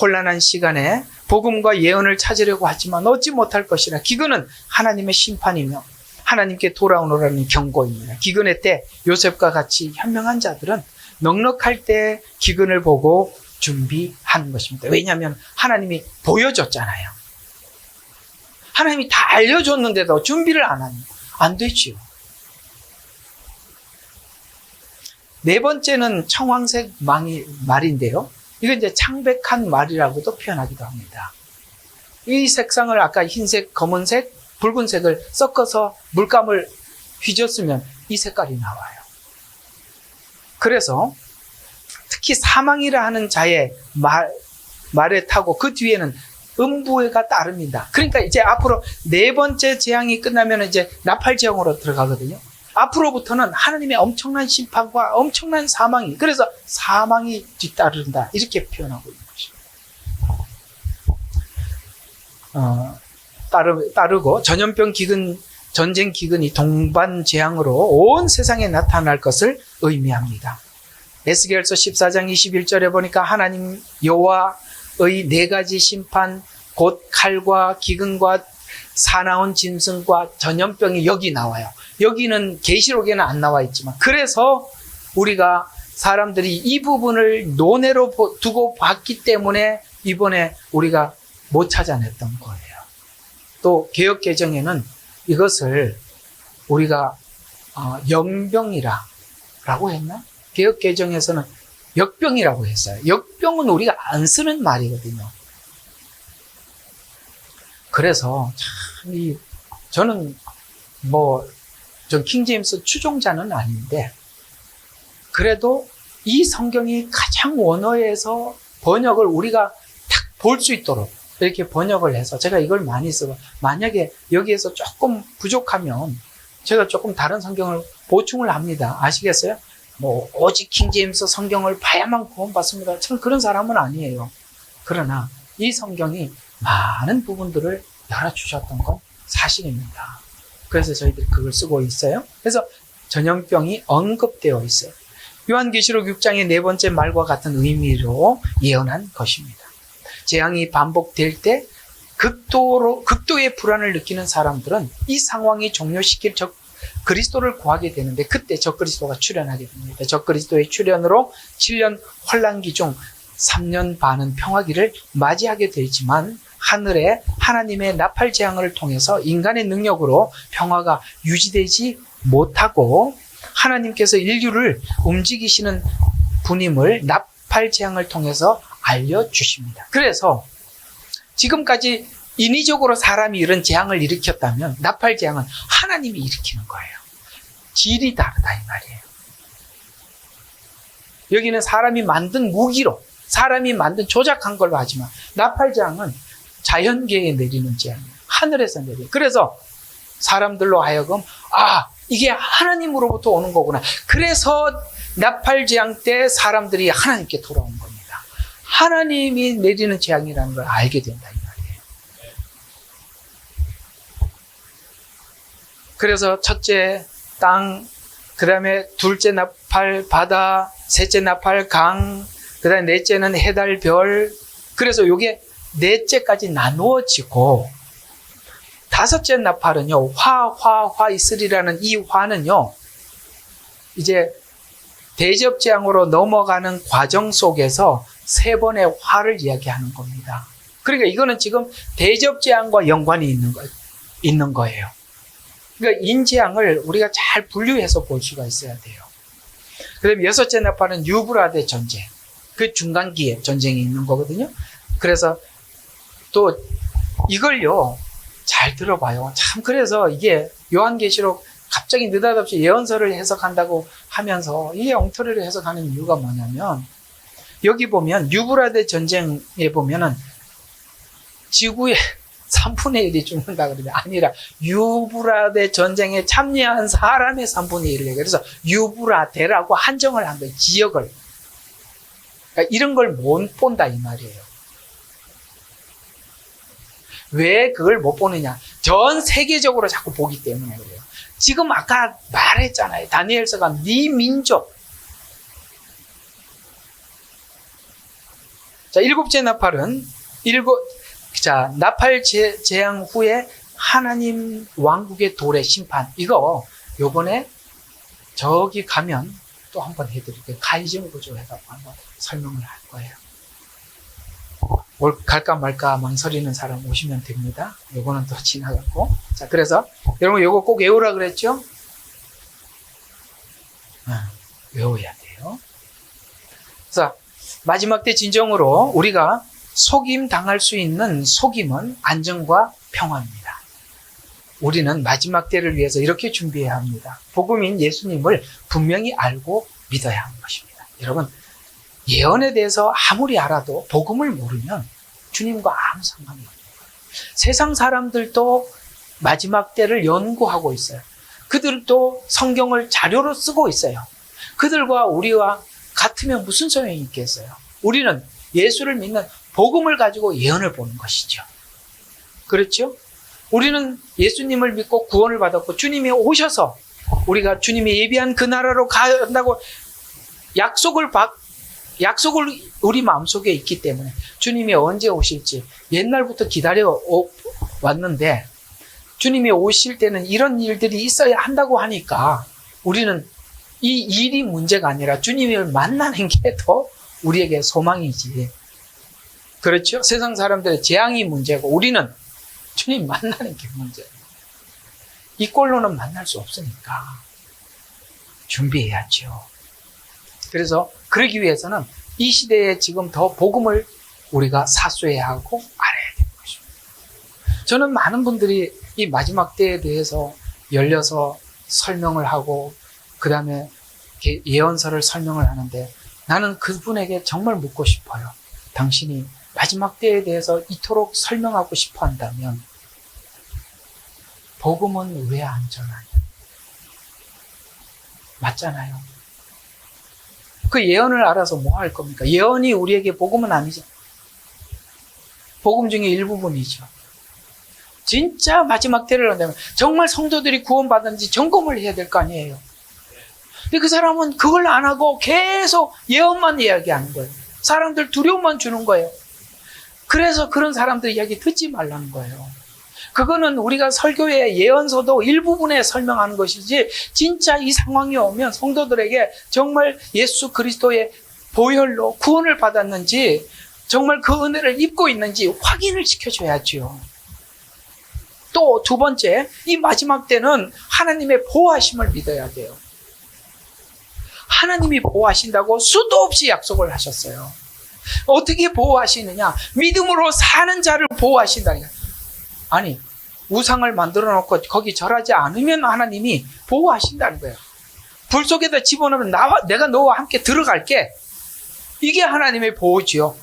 혼란한 시간에 복음과 예언을 찾으려고 하지만 얻지 못할 것이라. 기근은 하나님의 심판이며 하나님께 돌아오노라는 경고입니다. 기근의 때 요셉과 같이 현명한 자들은 넉넉할 때 기근을 보고 준비하는 것입니다. 왜냐하면 하나님이 보여줬잖아요. 하나님이 다 알려줬는데도 준비를 안 하니 안 되지요. 네 번째는 청황색 말인데요. 이건 이제 창백한 말이라고도 표현하기도 합니다. 이 색상을 아까 흰색, 검은색, 붉은색을 섞어서 물감을 휘졌으면 이 색깔이 나와요. 그래서 특히 사망이라 하는 자의 말에 타고 그 뒤에는 음부가 따릅니다. 그러니까 이제 앞으로 네 번째 재앙이 끝나면 이제 나팔 재앙으로 들어가거든요. 앞으로부터는 하나님의 엄청난 심판과 엄청난 사망이, 그래서 사망이 뒤따른다 이렇게 표현하고 있는 것입니다. 따르고 전염병 기근, 전쟁 기근이 동반 재앙으로 온 세상에 나타날 것을 의미합니다. 에스겔서 14장 21절에 보니까 하나님 여호와의 네 가지 심판, 곧 칼과 기근과 사나운 짐승과 전염병이 여기 나와요. 여기는 계시록에는 안 나와 있지만, 그래서 우리가 사람들이 이 부분을 논외로 두고 봤기 때문에 이번에 우리가 못 찾아냈던 거예요. 또 개역개정에는 이것을 우리가 연병이라고 했나? 개역개정에서는 역병이라고 했어요. 역병은 우리가 안 쓰는 말이거든요. 그래서 참 저는 전 킹제임스 추종자는 아닌데, 그래도 이 성경이 가장 원어에서 번역을 우리가 딱 볼 수 있도록 이렇게 번역을 해서 제가 이걸 많이 쓰고, 만약에 여기에서 조금 부족하면 제가 조금 다른 성경을 보충을 합니다. 아시겠어요? 오직 킹제임스 성경을 봐야만 구원받습니다. 저는 그런 사람은 아니에요. 그러나 이 성경이 많은 부분들을 열어주셨던 건 사실입니다. 그래서 저희들이 그걸 쓰고 있어요. 그래서 전염병이 언급되어 있어요. 요한계시록 6장의 네 번째 말과 같은 의미로 예언한 것입니다. 재앙이 반복될 때 극도의 불안을 느끼는 사람들은 이 상황이 종료시킬 그리스도를 구하게 되는데, 그때 적그리스도가 출현하게 됩니다. 적그리스도의 출현으로 7년 환란기 중 3년 반은 평화기를 맞이하게 되지만, 하늘에 하나님의 나팔 재앙을 통해서 인간의 능력으로 평화가 유지되지 못하고 하나님께서 인류를 움직이시는 분임을 나팔 재앙을 통해서 알려주십니다. 그래서 지금까지 인위적으로 사람이 이런 재앙을 일으켰다면 나팔 재앙은 하나님이 일으키는 거예요. 질이 다르다 이 말이에요. 여기는 사람이 만든 무기로, 사람이 만든 조작한 걸로 하지만, 나팔 재앙은 자연계에 내리는 재앙이에요. 하늘에서 내려요. 그래서 사람들로 하여금 이게 하나님으로부터 오는 거구나. 그래서 나팔 재앙 때 사람들이 하나님께 돌아온 겁니다. 하나님이 내리는 재앙이라는 걸 알게 된다 이 말이에요. 그래서 첫째 땅, 그 다음에 둘째 나팔 바다, 셋째 나팔 강, 그 다음에 넷째는 해달 별. 그래서 이게 넷째까지 나누어지고, 다섯째 나팔은요, 화 있으리라는 이 화는요, 이제 대접재앙으로 넘어가는 과정 속에서 세 번의 화를 이야기하는 겁니다. 그러니까 이거는 지금 대접재앙과 연관이 있는 거예요. 그러니까 인재앙을 우리가 잘 분류해서 볼 수가 있어야 돼요. 그다음에 여섯째 나팔은 유브라데 전쟁. 그 중간기에 전쟁이 있는 거거든요. 그래서 또 이걸요, 잘 들어봐요. 참, 그래서 이게 요한계시록 갑자기 느닷없이 예언서를 해석한다고 하면서 이게 엉터리로 해석하는 이유가 뭐냐면, 여기 보면 유브라데 전쟁에 보면은 지구의 3분의 1이 죽는다 그러면 아니라 유브라데 전쟁에 참여한 사람의 3분의 1이에요. 그래서 유브라데라고 한정을 한 거예요. 지역을. 그러니까 이런 걸 못 본다 이 말이에요. 왜 그걸 못 보느냐? 전 세계적으로 자꾸 보기 때문에 그래요. 지금 아까 말했잖아요. 다니엘서가 네 민족. 자, 일곱째 나팔은 나팔 재앙 후에 하나님 왕국의 돌의 심판. 이거 요번에 저기 가면 또 한번 해드릴게요. 가이정 구조 해갖고 한번 설명을 할 거예요. 갈까 말까 망설이는 사람 오시면 됩니다. 요거는 또 지나갔고. 자, 그래서 여러분 요거 꼭 외우라 그랬죠? 외워야 돼요. 그래서 마지막 때 진정으로 우리가 속임 당할 수 있는 속임은 안정과 평화입니다. 우리는 마지막 때를 위해서 이렇게 준비해야 합니다. 복음인 예수님을 분명히 알고 믿어야 하는 것입니다. 여러분, 예언에 대해서 아무리 알아도 복음을 모르면 주님과 아무 상관이 없어요. 세상 사람들도 마지막 때를 연구하고 있어요. 그들도 성경을 자료로 쓰고 있어요. 그들과 우리와 같으면 무슨 소용이 있겠어요? 우리는 예수를 믿는 복음을 가지고 예언을 보는 것이죠. 그렇죠? 우리는 예수님을 믿고 구원을 받았고 주님이 오셔서 우리가 주님이 예비한 그 나라로 간다고 약속을 우리 마음속에 있기 때문에 주님이 언제 오실지 옛날부터 기다려 왔는데 주님이 오실 때는 이런 일들이 있어야 한다고 하니까 우리는 이 일이 문제가 아니라 주님을 만나는 게 더 우리에게 소망이지. 그렇죠? 세상 사람들의 재앙이 문제고 우리는 주님 만나는 게 문제예요. 이 꼴로는 만날 수 없으니까 준비해야죠. 그래서 그러기 위해서는 이 시대에 지금 더 복음을 우리가 사수해야 하고 알아야 되는 것입니다. 저는 많은 분들이 이 마지막 때에 대해서 열려서 설명을 하고 그 다음에 예언서를 설명을 하는데 나는 그분에게 정말 묻고 싶어요. 당신이 마지막 때에 대해서 이토록 설명하고 싶어 한다면 복음은 왜 안 전하냐? 맞잖아요. 그 예언을 알아서 뭐 할 겁니까? 예언이 우리에게 복음은 아니죠. 복음 중에 일부분이죠. 진짜 마지막 때를 한다면 정말 성도들이 구원받았는지 점검을 해야 될 거 아니에요. 근데 그 사람은 그걸 안 하고 계속 예언만 이야기하는 거예요. 사람들 두려움만 주는 거예요. 그래서 그런 사람들 이야기 듣지 말라는 거예요. 그거는 우리가 설교의 예언서도 일부분에 설명하는 것이지 진짜 이 상황이 오면 성도들에게 정말 예수 그리스도의 보혈로 구원을 받았는지 정말 그 은혜를 입고 있는지 확인을 시켜줘야죠. 또 두 번째, 이 마지막 때는 하나님의 보호하심을 믿어야 돼요. 하나님이 보호하신다고 수도 없이 약속을 하셨어요. 어떻게 보호하시느냐? 믿음으로 사는 자를 보호하신다니까. 아니, 우상을 만들어 놓고 거기 절하지 않으면 하나님이 보호하신다는 거예요. 불 속에다 집어넣으면 내가 너와 함께 들어갈게. 이게 하나님의 보호지요.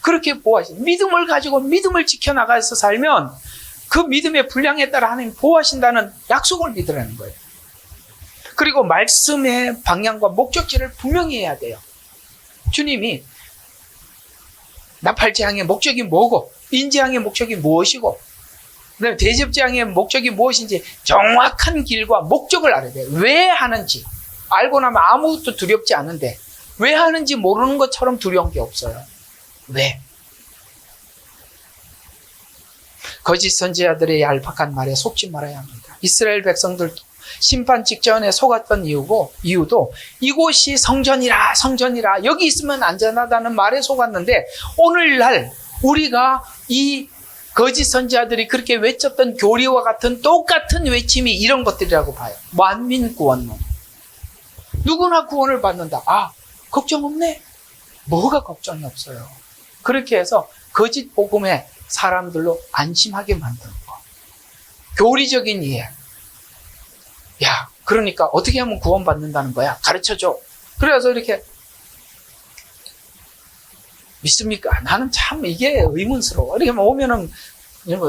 그렇게 보호하신 믿음을 가지고 믿음을 지켜나가서 살면 그 믿음의 분량에 따라 하나님 보호하신다는 약속을 믿으라는 거예요. 그리고 말씀의 방향과 목적지를 분명히 해야 돼요. 주님이 나팔재앙의 목적이 뭐고 인재앙의 목적이 무엇이고 그다음에 대접재앙의 목적이 무엇인지 정확한 길과 목적을 알아야 돼요. 왜 하는지 알고 나면 아무것도 두렵지 않은데 왜 하는지 모르는 것처럼 두려운 게 없어요. 왜? 거짓 선지자들의 얄팍한 말에 속지 말아야 합니다. 이스라엘 백성들 심판 직전에 속았던 이유도 이곳이 성전이라 성전이라 여기 있으면 안전하다는 말에 속았는데, 오늘날 우리가 이 거짓 선지자들이 그렇게 외쳤던 교리와 같은 똑같은 외침이 이런 것들이라고 봐요. 만민구원론. 누구나 구원을 받는다. 아, 걱정 없네. 뭐가 걱정이 없어요. 그렇게 해서 거짓 복음에 사람들로 안심하게 만드는 거. 교리적인 이해. 야, 그러니까 어떻게 하면 구원받는다는 거야? 가르쳐줘. 그래서 이렇게 믿습니까? 나는 참 이게 의문스러워. 이렇게 오면은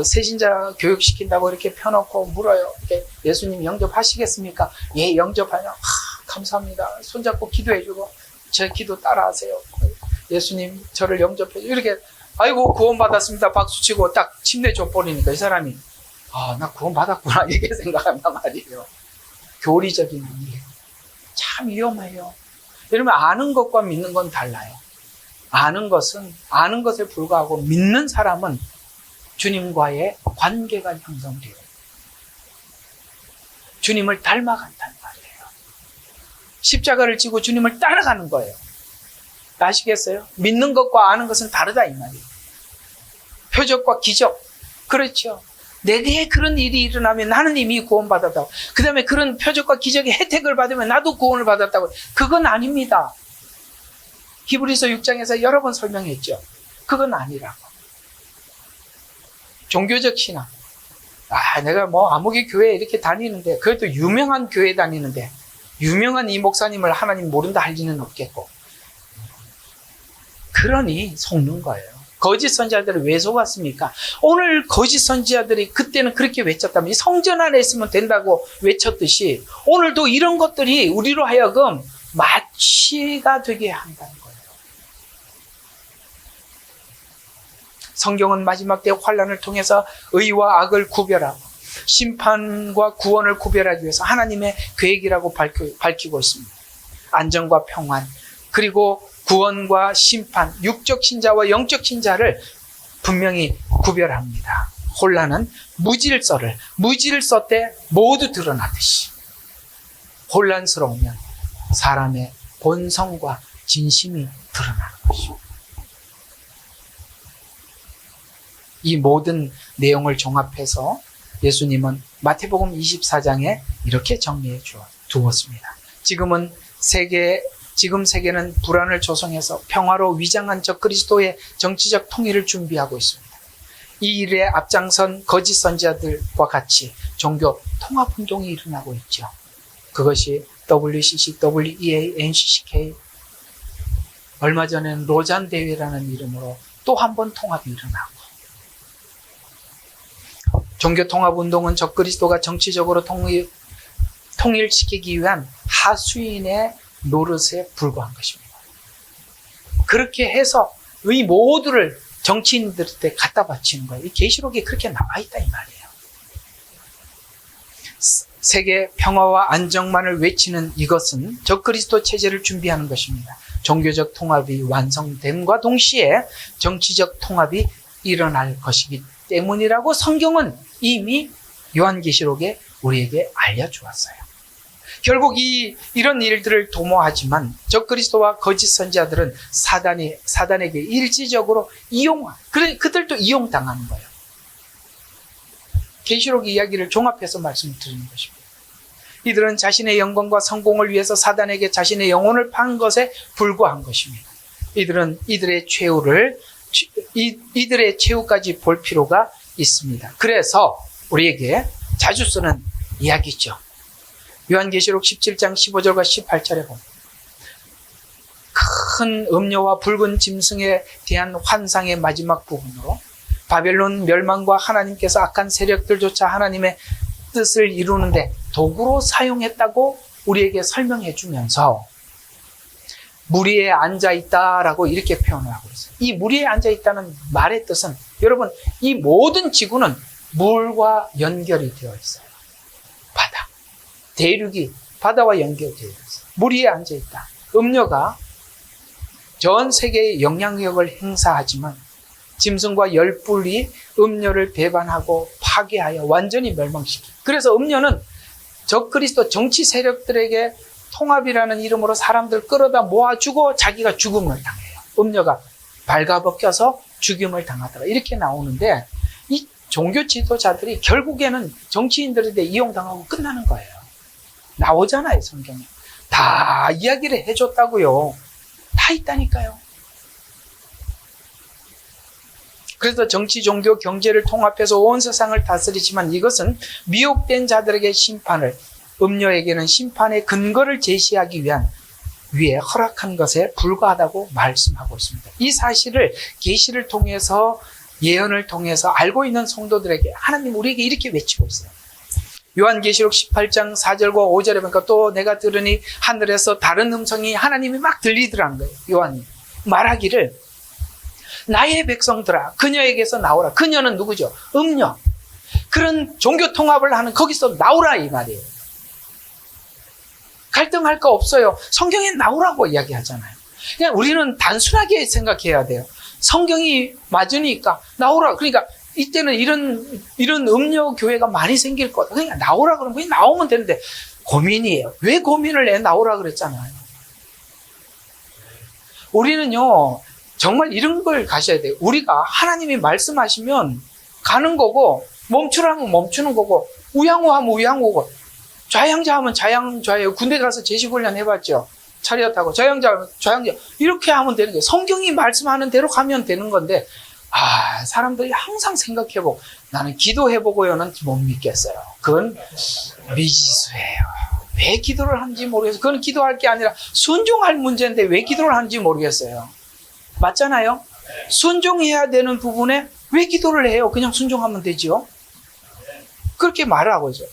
새신자 교육시킨다고 이렇게 펴놓고 물어요. 이렇게 예수님 영접하시겠습니까? 예, 영접하냐? 감사합니다. 손잡고 기도해주고 제 기도 따라하세요. 예수님 저를 영접해줘. 이렇게 아이고 구원받았습니다. 박수치고 딱 침대 줘버리니까 이 사람이 나 구원받았구나 이렇게 생각한단 말이에요. 교리적인 이해. 참 위험해요. 여러분, 아는 것과 믿는 건 달라요. 아는 것에 불과하고, 믿는 사람은 주님과의 관계가 형성돼요. 주님을 닮아간다는 말이에요. 십자가를 지고 주님을 따라가는 거예요. 아시겠어요? 믿는 것과 아는 것은 다르다 이 말이에요. 표적과 기적, 그렇죠. 내게 그런 일이 일어나면 나는 이미 구원받았다고, 그 다음에 그런 표적과 기적의 혜택을 받으면 나도 구원을 받았다고, 그건 아닙니다. 히브리서 6장에서 여러 번 설명했죠. 그건 아니라고. 종교적 신앙. 내가 아무개 교회 이렇게 다니는데, 그래도 유명한 교회 다니는데 유명한 이 목사님을 하나님 모른다 할 리는 없겠고, 그러니 속는 거예요. 거짓 선지자들을 왜 속았습니까? 오늘 거짓 선지자들이 그때는 그렇게 외쳤다면, 이 성전 안에 있으면 된다고 외쳤듯이 오늘도 이런 것들이 우리로 하여금 마취가 되게 한다는 거예요. 성경은 마지막 때 환난을 통해서 의와 악을 구별하고 심판과 구원을 구별하기 위해서 하나님의 계획이라고 밝히고 있습니다. 안정과 평안, 그리고 구원과 심판, 육적 신자와 영적 신자를 분명히 구별합니다. 혼란은 무질서 때 모두 드러나듯이, 혼란스러우면 사람의 본성과 진심이 드러나는 것입니다. 이 모든 내용을 종합해서 예수님은 마태복음 24장에 이렇게 정리해 두었습니다. 지금 세계는 불안을 조성해서 평화로 위장한 적그리스도의 정치적 통일을 준비하고 있습니다. 이 일에 앞장선 거짓 선지자들과 같이 종교 통합운동이 일어나고 있죠. 그것이 WCC, WEA, NCCK, 얼마 전에는 로잔 대회라는 이름으로 또 한 번 통합이 일어나고, 종교 통합운동은 적그리스도가 정치적으로 통일시키기 위한 하수인의 노릇에 불과한 것입니다. 그렇게 해서 이 모두를 정치인들한테 갖다 바치는 거예요. 이 계시록에 그렇게 나와 있다 이 말이에요. 세계 평화와 안정만을 외치는 이것은 적그리스도 체제를 준비하는 것입니다. 종교적 통합이 완성됨과 동시에 정치적 통합이 일어날 것이기 때문이라고 성경은 이미 요한계시록에 우리에게 알려주었어요. 결국 이런 일들을 도모하지만 적그리스도와 거짓 선지자들은 사단에게 일시적으로 그들도 이용당하는 거예요. 계시록 이야기를 종합해서 말씀드리는 것입니다. 이들은 자신의 영광과 성공을 위해서 사단에게 자신의 영혼을 판 것에 불과한 것입니다. 이들은 이들의 최후까지 볼 필요가 있습니다. 그래서 우리에게 자주 쓰는 이야기죠. 요한계시록 17장 15절과 18절에 보면 큰 음료와 붉은 짐승에 대한 환상의 마지막 부분으로 바벨론 멸망과 하나님께서 악한 세력들조차 하나님의 뜻을 이루는데 도구로 사용했다고 우리에게 설명해 주면서 무리에 앉아있다라고 이렇게 표현을 하고 있어요. 이 무리에 앉아있다는 말의 뜻은, 여러분, 이 모든 지구는 물과 연결이 되어 있어요. 바다, 대륙이 바다와 연결되어 있어요. 무리에 앉아있다. 음료가 전 세계에 영향력을 행사하지만 짐승과 열뿔이 음료를 배반하고 파괴하여 완전히 멸망시킵니다. 그래서 음료는 적그리스도 정치 세력들에게 통합이라는 이름으로 사람들 끌어다 모아주고 자기가 죽음을 당해요. 음녀가 발가벗겨서 죽임을 당하더라. 이렇게 나오는데 이 종교 지도자들이 결국에는 정치인들한테 이용당하고 끝나는 거예요. 나오잖아요, 성경에. 다 이야기를 해줬다고요. 다 있다니까요. 그래서 정치, 종교, 경제를 통합해서 온 세상을 다스리지만 이것은 미혹된 자들에게 심판을, 음녀에게는 심판의 근거를 제시하기 위해 허락한 것에 불과하다고 말씀하고 있습니다. 이 사실을 계시를 통해서, 예언을 통해서 알고 있는 성도들에게 하나님 우리에게 이렇게 외치고 있어요. 요한계시록 18장 4절과 5절에 보니까 또 내가 들으니 하늘에서 다른 음성이 하나님이 막 들리더라는 거예요. 요한이 말하기를 나의 백성들아 그녀에게서 나오라. 그녀는 누구죠? 음녀. 그런 종교 통합을 하는 거기서 나오라 이 말이에요. 갈등할 거 없어요. 성경에 나오라고 이야기하잖아요. 그냥 우리는 단순하게 생각해야 돼요. 성경이 맞으니까 나오라. 그러니까 이때는 이런 음료 교회가 많이 생길 거다. 그러니까 나오라 그러면 그냥 나오면 되는데 고민이에요. 왜 고민을 해? 나오라 그랬잖아요. 우리는요, 정말 이런 걸 가셔야 돼요. 우리가 하나님이 말씀하시면 가는 거고, 멈추라면 멈추는 거고, 우양우하면 우양우고, 좌양자 하면 좌양좌예요. 군대 가서 제시훈련 해봤죠. 차리어 타고 좌양자 하면 좌양자. 이렇게 하면 되는 거예요. 성경이 말씀하는 대로 가면 되는 건데, 사람들이 항상 생각해보고, 나는 기도해보고요는 못 믿겠어요. 그건 미지수예요. 왜 기도를 하는지 모르겠어요. 그건 기도할 게 아니라 순종할 문제인데 왜 기도를 하는지 모르겠어요. 맞잖아요? 순종해야 되는 부분에 왜 기도를 해요? 그냥 순종하면 되죠. 그렇게 말을 하고 있어요.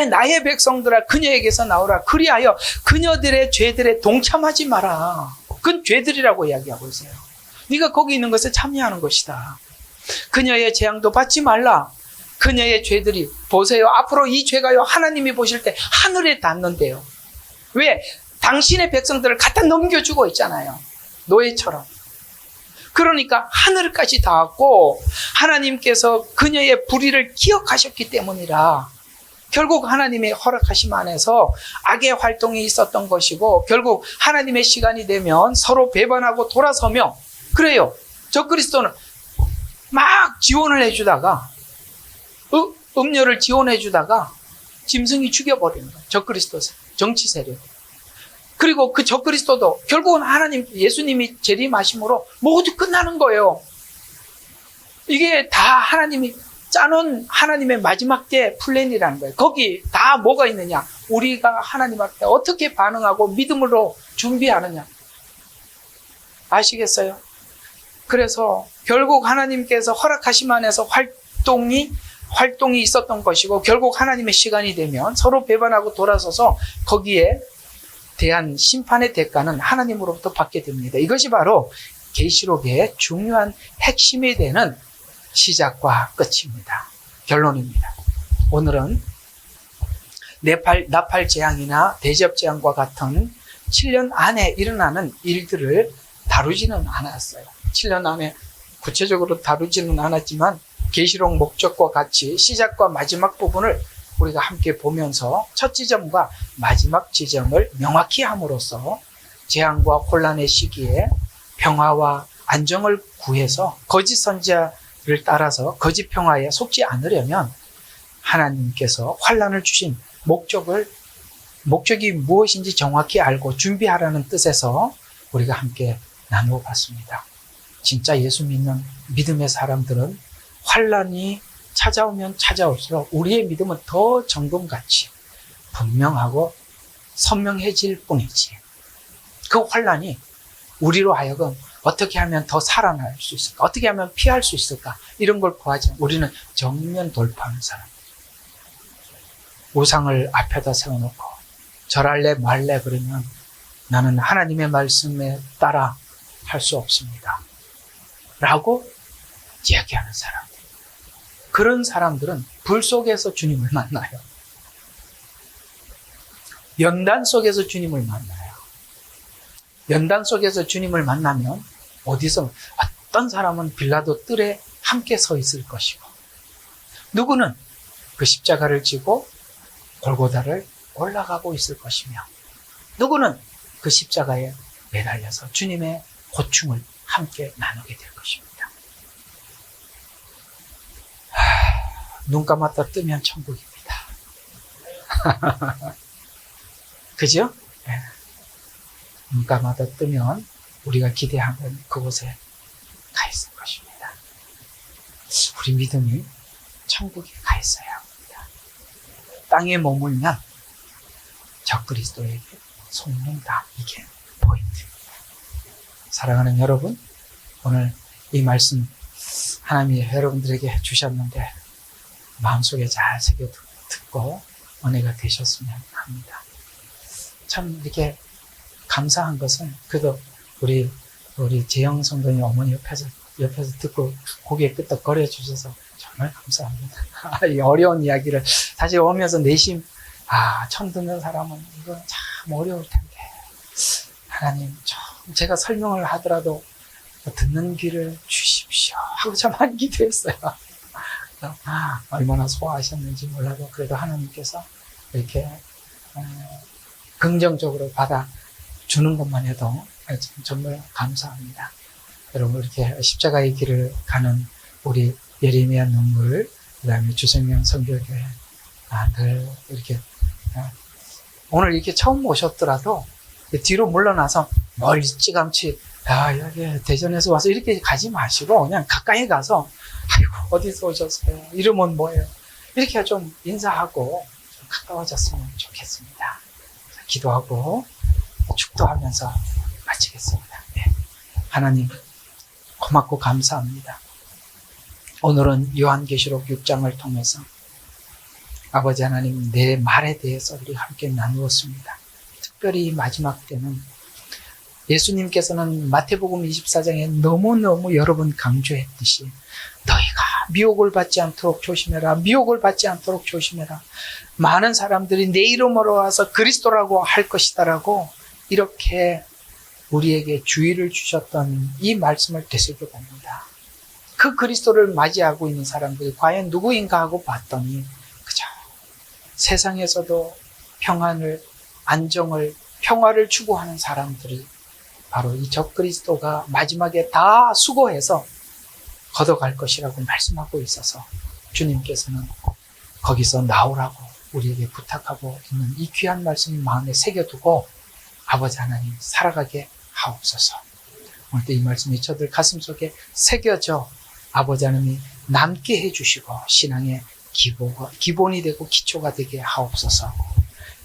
나의 백성들아 그녀에게서 나오라. 그리하여 그녀들의 죄들에 동참하지 마라. 그건 죄들이라고 이야기하고 있어요. 네가 거기 있는 것에 참여하는 것이다. 그녀의 재앙도 받지 말라. 그녀의 죄들이 보세요. 앞으로 이 죄가요 하나님이 보실 때 하늘에 닿는데요. 왜? 당신의 백성들을 갖다 넘겨주고 있잖아요. 노예처럼. 그러니까 하늘까지 닿았고 하나님께서 그녀의 불의를 기억하셨기 때문이라. 결국 하나님의 허락하심 안에서 악의 활동이 있었던 것이고 결국 하나님의 시간이 되면 서로 배반하고 돌아서며 그래요. 적그리스도는 막 지원을 해주다가 음료를 지원해주다가 짐승이 죽여버리는 거예요. 적그리스도 정치 세력. 그리고 그 적그리스도도 결국은 예수님이 재림하심으로 모두 끝나는 거예요. 이게 다 하나님이 짜놓은 하나님의 마지막 때 플랜이라는 거예요. 거기 다 뭐가 있느냐? 우리가 하나님 앞에 어떻게 반응하고 믿음으로 준비하느냐? 아시겠어요? 그래서 결국 하나님께서 허락하심 안에서 활동이 있었던 것이고 결국 하나님의 시간이 되면 서로 배반하고 돌아서서 거기에 대한 심판의 대가는 하나님으로부터 받게 됩니다. 이것이 바로 계시록의 중요한 핵심이 되는 시작과 끝입니다. 결론입니다. 오늘은 나팔 재앙이나 대접 재앙과 같은 7년 안에 일어나는 일들을 다루지는 않았어요. 7년 안에 구체적으로 다루지는 않았지만 계시록 목적과 같이 시작과 마지막 부분을 우리가 함께 보면서 첫 지점과 마지막 지점을 명확히 함으로써 재앙과 혼란의 시기에 평화와 안정을 구해서 거짓 선지자를 따라서 거짓 평화에 속지 않으려면 하나님께서 환난을 주신 목적이 무엇인지 정확히 알고 준비하라는 뜻에서 우리가 함께 나누어 봤습니다. 진짜 예수 믿는 믿음의 사람들은 환난이 찾아오면 찾아올수록 우리의 믿음은 더 정금같이 분명하고 선명해질 뿐이지. 그 환난이 우리로 하여금 어떻게 하면 더 살아날 수 있을까? 어떻게 하면 피할 수 있을까? 이런 걸 구하지 않고 우리는 정면 돌파하는 사람. 우상을 앞에다 세워놓고 절할래 말래 그러면 나는 하나님의 말씀에 따라 할 수 없습니다. 라고 이야기하는 사람들. 그런 사람들은 불 속에서 주님을 만나요. 연단 속에서 주님을 만나요. 연단 속에서 주님을 만나면 어떤 사람은 빌라도 뜰에 함께 서 있을 것이고 누구는 그 십자가를 지고 골고다를 올라가고 있을 것이며, 누구는 그 십자가에 매달려서 주님의 고충을 함께 나누게 될 것입니다. 눈 감았다 뜨면 천국입니다. 그죠? 네. 눈 감았다 뜨면 우리가 기대하는 그곳에 가 있을 것입니다. 우리 믿음이 천국에 가 있어야 합니다. 땅에 머물면 적그리스도에게 속는다. 이게 포인트입니다. 사랑하는 여러분, 오늘 이 말씀 하나님이 여러분들에게 주셨는데 마음속에 잘 새겨 듣고 은혜가 되셨으면 합니다. 참 이렇게 감사한 것은, 그래도 우리 재영 성도님 어머니 옆에서 듣고 고개 끄덕거려 주셔서 정말 감사합니다. 이 어려운 이야기를 사실 오면서 내심, 처음 듣는 사람은 이건 참 어려울 텐데, 하나님, 제가 설명을 하더라도 듣는 귀를 주십시오 하고 저만 기도했어요. 얼마나 소화하셨는지 몰라도 그래도 하나님께서 이렇게 긍정적으로 받아주는 것만 해도 정말 감사합니다. 여러분, 이렇게 십자가의 길을 가는 우리 예레미야 눈물, 그 다음에 주생명 선교교회, 늘 이렇게 오늘 이렇게 처음 오셨더라도 뒤로 물러나서 멀찌감치 여기 대전에서 와서 이렇게 가지 마시고 그냥 가까이 가서 아이고 어디서 오셨어요? 이름은 뭐예요? 이렇게 좀 인사하고 좀 가까워졌으면 좋겠습니다. 기도하고 축도하면서 마치겠습니다. 네. 하나님 고맙고 감사합니다. 오늘은 요한계시록 6장을 통해서 아버지 하나님, 내 말에 대해서 우리 함께 나누었습니다. 특별히 마지막 때는 예수님께서는 마태복음 24장에 너무너무 여러 번 강조했듯이 너희가 미혹을 받지 않도록 조심해라. 미혹을 받지 않도록 조심해라. 많은 사람들이 내 이름으로 와서 그리스도라고 할 것이다라고 이렇게 우리에게 주의를 주셨던 이 말씀을 되새겨봅니다. 그 그리스도를 맞이하고 있는 사람들이 과연 누구인가 하고 봤더니 그저 세상에서도 평안을, 안정을, 평화를 추구하는 사람들이 바로 이 적그리스도가 마지막에 다 수고해서 걷어갈 것이라고 말씀하고 있어서 주님께서는 거기서 나오라고 우리에게 부탁하고 있는 이 귀한 말씀 마음에 새겨두고 아버지 하나님 살아가게 하옵소서. 오늘도 이 말씀이 저들 가슴속에 새겨져 아버지 하나님이 남게 해주시고 신앙의 기본이 되고 기초가 되게 하옵소서.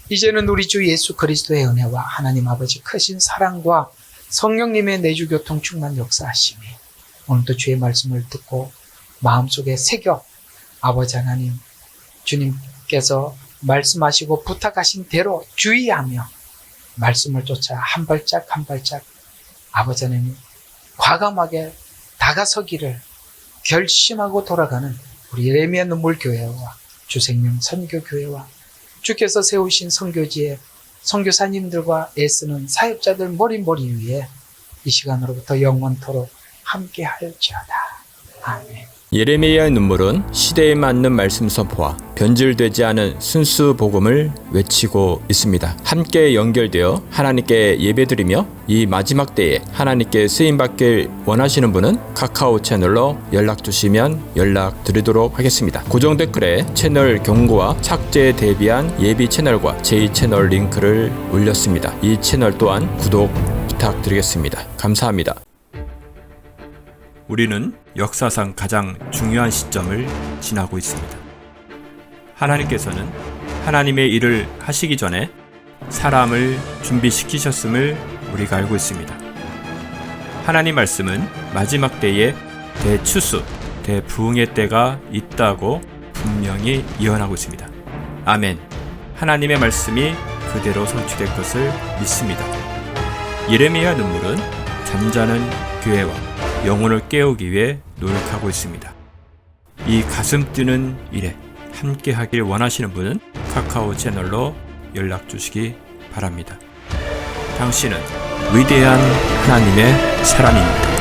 이제는 우리 주 예수 그리스도의 은혜와 하나님 아버지 크신 사랑과 성령님의 내주교통 충만 역사하심이 오늘도 주의 말씀을 듣고 마음속에 새겨 아버지 하나님 주님께서 말씀하시고 부탁하신 대로 주의하며 말씀을 쫓아 한 발짝 한 발짝 아버지 하나님 과감하게 다가서기를 결심하고 돌아가는 우리 예레미야 눈물 교회와 주생명 선교교회와 주께서 세우신 선교지에 선교사님들과 애쓰는 사역자들 머리 위에 이 시간으로부터 영원토록 함께 할지어다. 아멘. 예레미야의 눈물은 시대에 맞는 말씀 선포와 변질되지 않은 순수 복음을 외치고 있습니다. 함께 연결되어 하나님께 예배드리며 이 마지막 때에 하나님께 쓰임받길 원하시는 분은 카카오 채널로 연락 주시면 연락드리도록 하겠습니다. 고정 댓글에 채널 경고와 착제에 대비한 예비 채널과 제2채널 링크를 올렸습니다. 이 채널 또한 구독 부탁드리겠습니다. 감사합니다. 우리는 역사상 가장 중요한 시점을 지나고 있습니다. 하나님께서는 하나님의 일을 하시기 전에 사람을 준비시키셨음을 우리가 알고 있습니다. 하나님 말씀은 마지막 때에 대추수, 대부흥의 때가 있다고 분명히 예언하고 있습니다. 아멘. 하나님의 말씀이 그대로 성취될 것을 믿습니다. 예레미야 눈물은 잠자는 교회와 영혼을 깨우기 위해 노력하고 있습니다. 이 가슴 뛰는 일에 함께 하길 원하시는 분은 카카오 채널로 연락 주시기 바랍니다. 당신은 위대한 하나님의 사람입니다.